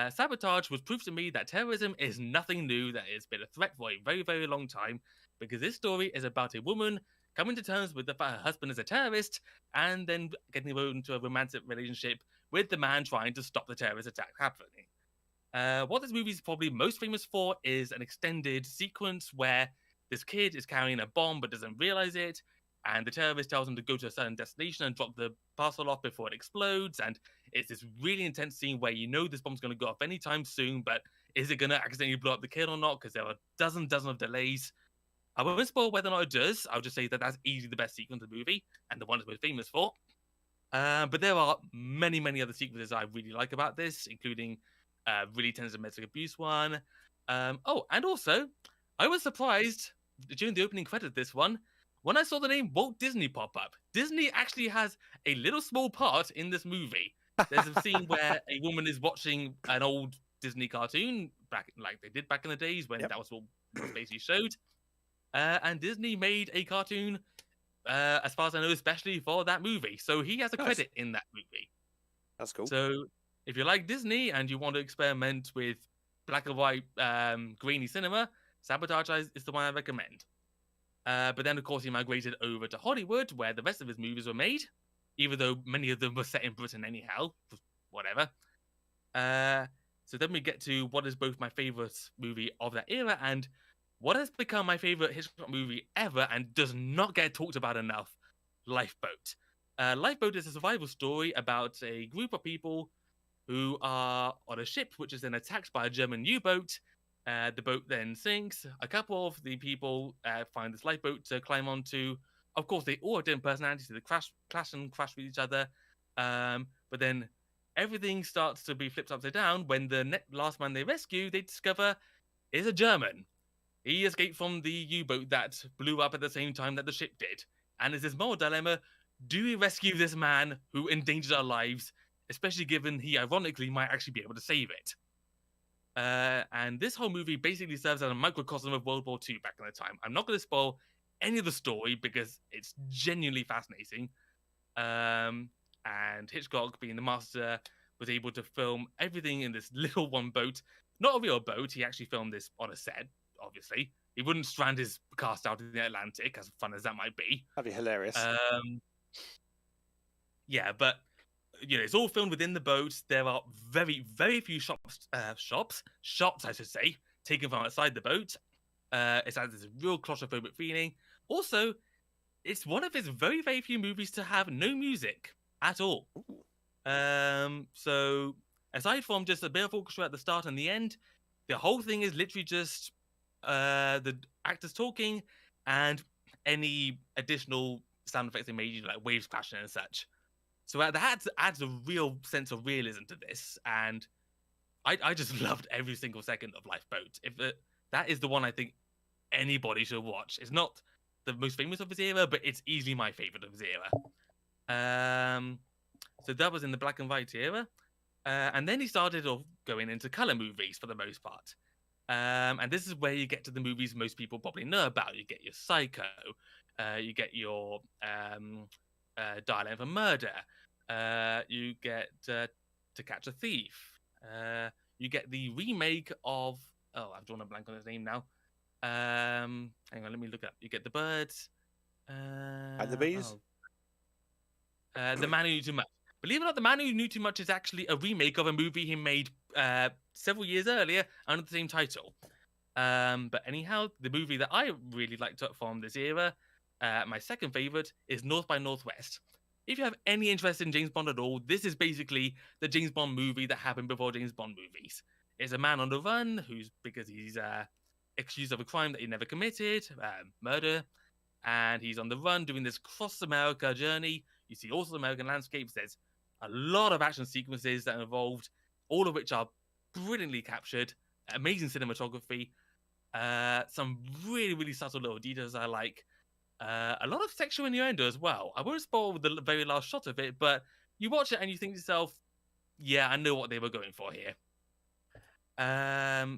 Sabotage was proof to me that terrorism is nothing new, that it's been a threat for a very, very long time, because this story is about a woman coming to terms with the fact her husband is a terrorist, and then getting into a romantic relationship with the man trying to stop the terrorist attack happening. What this movie is probably most famous for is an extended sequence where this kid is carrying a bomb but doesn't realize it, and the terrorist tells him to go to a certain destination and drop the parcel off before it explodes. And it's this really intense scene where this bomb's going to go off anytime soon, but is it going to accidentally blow up the kid or not? Because there are dozen of delays. I won't spoil whether or not it does. I'll just say that that's easily the best sequence of the movie, and the one it's most famous for. But there are many, many other sequences I really like about this, including really tense domestic abuse one. And also, I was surprised during the opening credit of this one when I saw the name Walt Disney pop up. Disney actually has a little small part in this movie. There's a scene where a woman is watching an old Disney cartoon, like they did back in the days when that was what was basically showed. And Disney made a cartoon, as far as I know, especially for that movie. So he has a credit in that movie. That's cool. So if you like Disney and you want to experiment with black and white, grainy cinema, Sabotage is the one I recommend. But then, of course, he migrated over to Hollywood, where the rest of his movies were made, even though many of them were set in Britain anyhow. Whatever. So then we get to what is both my favourite movie of that era and what has become my favourite Hitchcock movie ever and does not get talked about enough, Lifeboat. Lifeboat is a survival story about a group of people who are on a ship which is then attacked by a German U-boat. The boat then sinks. A couple of the people find this lifeboat to climb onto. Of course, they all have different personalities, so they clash with each other. But then everything starts to be flipped upside down when the last man they rescue, they discover, is a German. He escaped from the U-boat that blew up at the same time that the ship did. And it's this moral dilemma, do we rescue this man who endangered our lives, especially given he ironically might actually be able to save it? And this whole movie basically serves as a microcosm of World War II back in the time. I'm not going to spoil any of the story because it's genuinely fascinating. And Hitchcock, being the master, was able to film everything in this little one boat. Not a real boat. He actually filmed this on a set, obviously. He wouldn't strand his cast out in the Atlantic, as fun as that might be. That'd be hilarious. Yeah, but it's all filmed within the boat. There are very, very few shots, I should say, taken from outside the boat. It has this real claustrophobic feeling. Also, it's one of his very, very few movies to have no music at all. So aside from just a bit of orchestra at the start and the end, the whole thing is literally just the actors talking and any additional sound effects they made, like waves crashing and such. So that adds a real sense of realism to this, and I just loved every single second of Lifeboat. That is the one I think anybody should watch. It's not the most famous of his era, but it's easily my favorite of his era. So that was in the black and white era, and then he started off going into color movies for the most part. And this is where you get to the movies most people probably know about. You get your Psycho, you get your Dial M for Murder, you get To Catch a Thief, you get the remake of, I've drawn a blank on his name now. Hang on, let me look up. You get The Birds. And the Bees? The Man Who Knew Too Much. Believe it or not, The Man Who Knew Too Much is actually a remake of a movie he made several years earlier under the same title. But anyhow, the movie that I really liked from this era, my second favorite, is North by Northwest. If you have any interest in James Bond at all, this is basically the James Bond movie that happened before James Bond movies. It's a man on the run because he's accused of a crime that he never committed, murder, and he's on the run doing this cross-America journey. You see all the American landscapes. There's a lot of action sequences that are involved, all of which are brilliantly captured, amazing cinematography, some really, really subtle little details I like. A lot of sexual innuendo as well. I won't spoil the very last shot of it, but you watch it and you think to yourself, yeah, I know what they were going for here.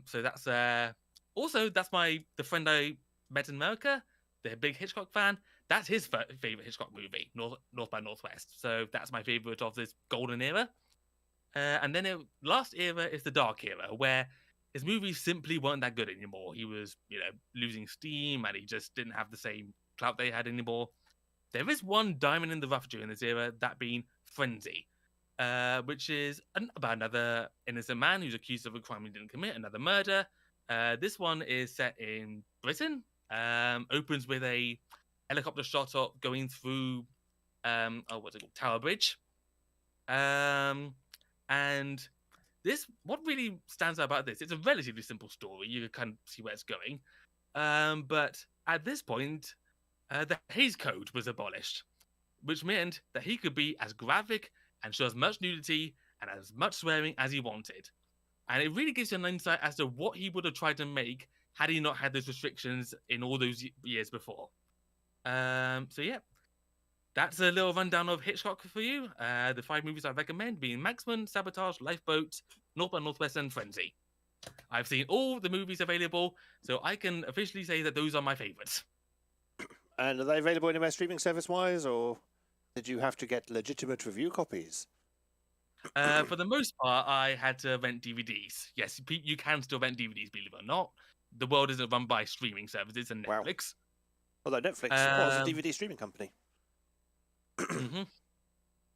So that's also that's the friend I met in America, the big Hitchcock fan. That's his favorite Hitchcock movie, North by Northwest. So that's my favorite of this golden era. And then last era is the dark era, where his movies simply weren't that good anymore. He was, losing steam, and he just didn't have the same clout they had anymore. There is one diamond in the rough during this era, that being Frenzy, which is about another innocent man who's accused of a crime he didn't commit, another murder. This one is set in Britain. Opens with a helicopter shot up going through, what's it called, Tower Bridge. And this, what really stands out about this, it's a relatively simple story. You can kind of see where it's going. But at this point, the Hays Code was abolished, which meant that he could be as graphic and show as much nudity and as much swearing as he wanted. And it really gives you an insight as to what he would have tried to make had he not had those restrictions in all those years before. So yeah, that's a little rundown of Hitchcock for you. The 5 movies I recommend being Maxman, Sabotage, Lifeboat, North by Northwest, and Frenzy. I've seen all the movies available, so I can officially say that those are my favourites. And are they available anywhere streaming service-wise, or did you have to get legitimate review copies? For the most part, I had to rent DVDs. Yes, you can still rent DVDs, believe it or not. The world isn't run by streaming services and Netflix. Wow. Although Netflix was a DVD streaming company. Mm-hmm.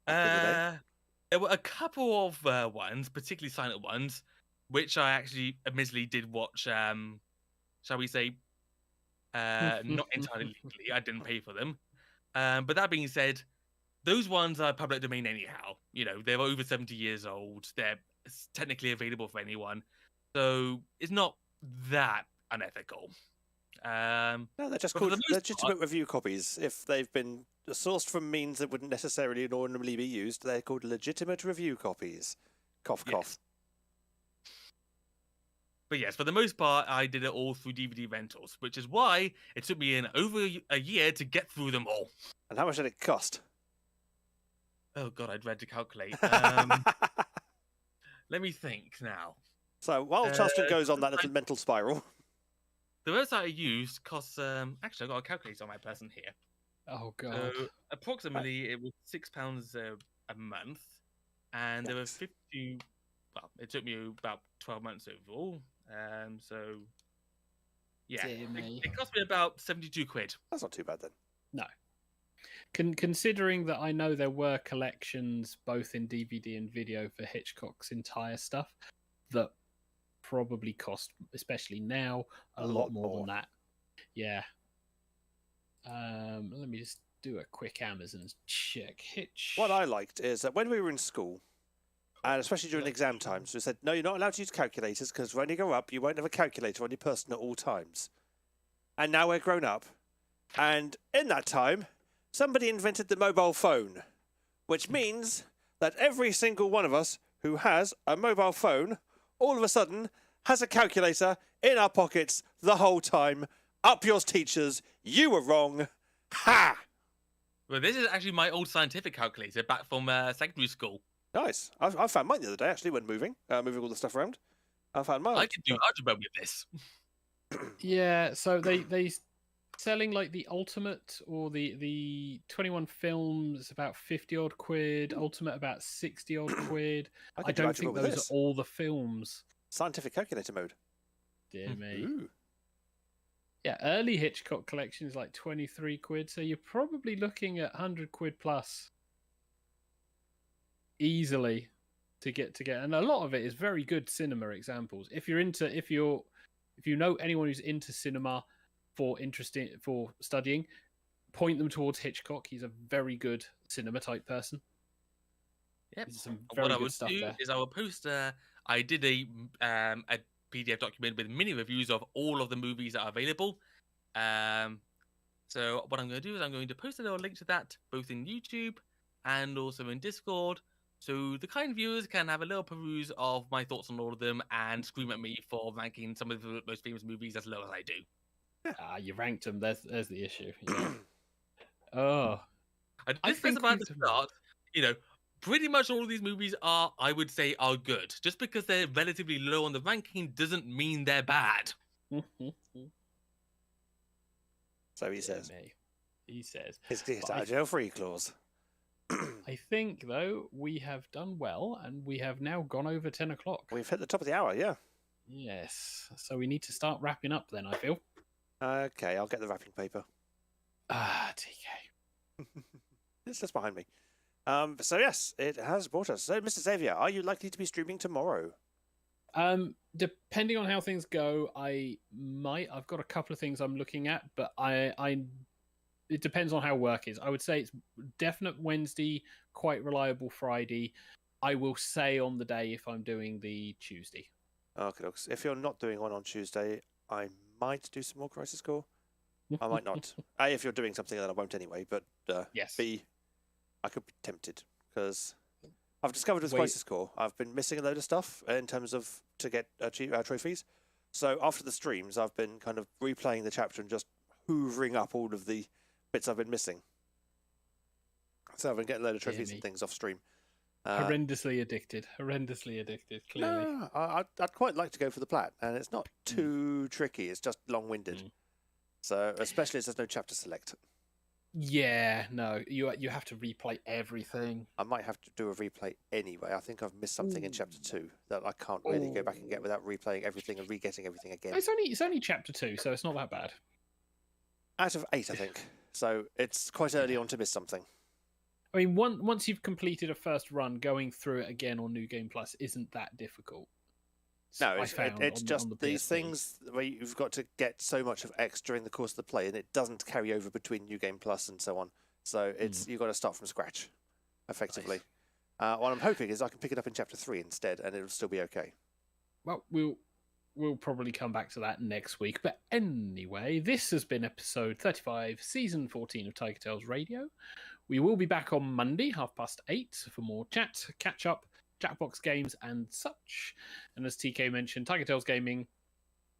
There were a couple of ones, particularly silent ones, which I actually admittedly did watch, shall we say, not entirely legally. I didn't pay for them. But that being said, those ones are public domain anyhow. They're over 70 years old. They're technically available for anyone. So it's not that unethical. No, they're just called legitimate review copies. If they've been sourced from means that wouldn't necessarily normally be used, they're called legitimate review copies. Cough, cough. But yes, for the most part, I did it all through DVD rentals, which is why it took me over a year to get through them all. And how much did it cost? Oh god, I'd read to calculate. So Let me think now. while Justin goes on that little mental spiral. The website I used costs. Actually, I've got a calculator on my person here. Oh god. So approximately, it was £6 a month, and there were 50. Well, it took me about 12 months overall. So yeah, Dear me. it cost me about 72 quid. That's not too bad then. No. Considering that I know there were collections both in DVD and video for Hitchcock's entire stuff that probably cost, especially now, a lot more than that. Yeah. Let me just do a quick Amazon check. What I liked is that when we were in school, and especially during exam times, we said, no, you're not allowed to use calculators because when you grow up, you won't have a calculator on your person at all times. And now we're grown up. And in that time, somebody invented the mobile phone, which means that every single one of us who has a mobile phone all of a sudden has a calculator in our pockets the whole time. Up yours, teachers. You were wrong. Ha! Well, this is actually my old scientific calculator back from secondary school. Nice. I found mine the other day, actually, when moving all the stuff around. I found mine. I could do algebra with this. Yeah, so they selling like the ultimate or the 21 films about 50 odd quid, ultimate about 60 odd quid. I don't think those are all the films. Scientific calculator mode. Dear me. Ooh. Yeah, early Hitchcock collection is like 23 quid, so you're probably looking at 100 quid plus easily to get, and a lot of it is very good cinema examples. If you know anyone who's into cinema for studying, point them towards Hitchcock. He's a very good cinema type person. Yep. Some very what I good would stuff do there. is I will post. I did a PDF document with mini reviews of all of the movies that are available. So what I'm going to do is I'm going to post a little link to that both in YouTube and also in Discord, so the kind viewers can have a little peruse of my thoughts on all of them and scream at me for ranking some of the most famous movies as low as I do. You ranked them. There's the issue. Yeah. Oh, I did specify at the start, pretty much all of these movies I would say, are good. Just because they're relatively low on the ranking doesn't mean they're bad. So he says. He says. His get out of jail free clause. I think, though, we have done well, and we have now gone over 10 o'clock. We've hit the top of the hour, yeah. Yes. So we need to start wrapping up then, I feel. Okay, I'll get the wrapping paper. TK. It's just behind me. So yes, it has brought us. So, Mr. Xavier, are you likely to be streaming tomorrow? Depending on how things go, I might. I've got a couple of things I'm looking at, but it depends on how work is. I would say it's definite Wednesday, quite reliable Friday. I will say on the day if I'm doing the Tuesday. Okay, if you're not doing one on Tuesday, I might do some more Crisis Core. I might not. A, if you're doing something, then I won't anyway. But yes. B, I could be tempted because I've discovered with Crisis Core, I've been missing a load of stuff in terms of to get trophies. So after the streams, I've been kind of replaying the chapter and just hoovering up all of the bits I've been missing. So I've been getting a load of trophies and things off stream. Horrendously addicted, clearly. No, I'd quite like to go for the plat, and it's not too tricky. It's just long-winded. So, especially as there's no chapter select. Yeah, no, you have to replay everything. I might have to do a replay anyway. I think I've missed something in chapter 2 that I can't really go back and get without replaying everything and re-getting everything again. It's only chapter 2, so it's not that bad. Out of 8, I think. So it's quite early on to miss something. I mean, once you've completed a first run, going through it again on New Game Plus isn't that difficult. No, it's just these things where you've got to get so much of X during the course of the play, and it doesn't carry over between New Game Plus and so on. So you've got to start from scratch, effectively. Nice. What I'm hoping is I can pick it up in Chapter 3 instead, and it'll still be okay. Well, we'll probably come back to that next week. But anyway, this has been episode 35, season 14 of TigerTails Radio. We will be back on Monday, 8:30, for more chat, catch up, Jackbox games and such. And as TK mentioned, TigerTails Gaming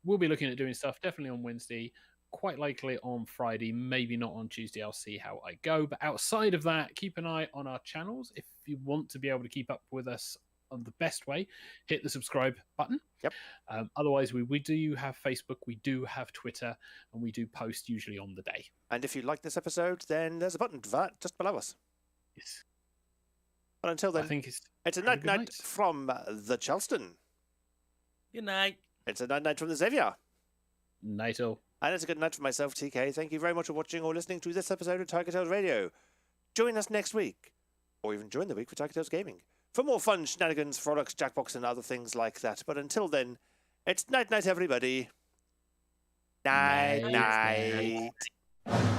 we'll be looking at doing stuff definitely on Wednesday, quite likely on Friday, maybe not on Tuesday. I'll see how I go. But outside of that, keep an eye on our channels. If you want to be able to keep up with us on the best way, hit the subscribe button. Yep. Otherwise, we do have Facebook, we do have Twitter, and we do post usually on the day. And if you like this episode, then there's a button for that just below us. Yes. But until then, I think it's a have a good night night. from the Charleston. Good night. It's a night from the Xavier. Night all. And it's a good night for myself, TK. Thank you very much for watching or listening to this episode of TigerTails Radio. Join us next week, or even during the week for TigerTails Gaming, for more fun, shenanigans, frolics, jackbox, and other things like that. But until then, it's night, everybody. Night. Night.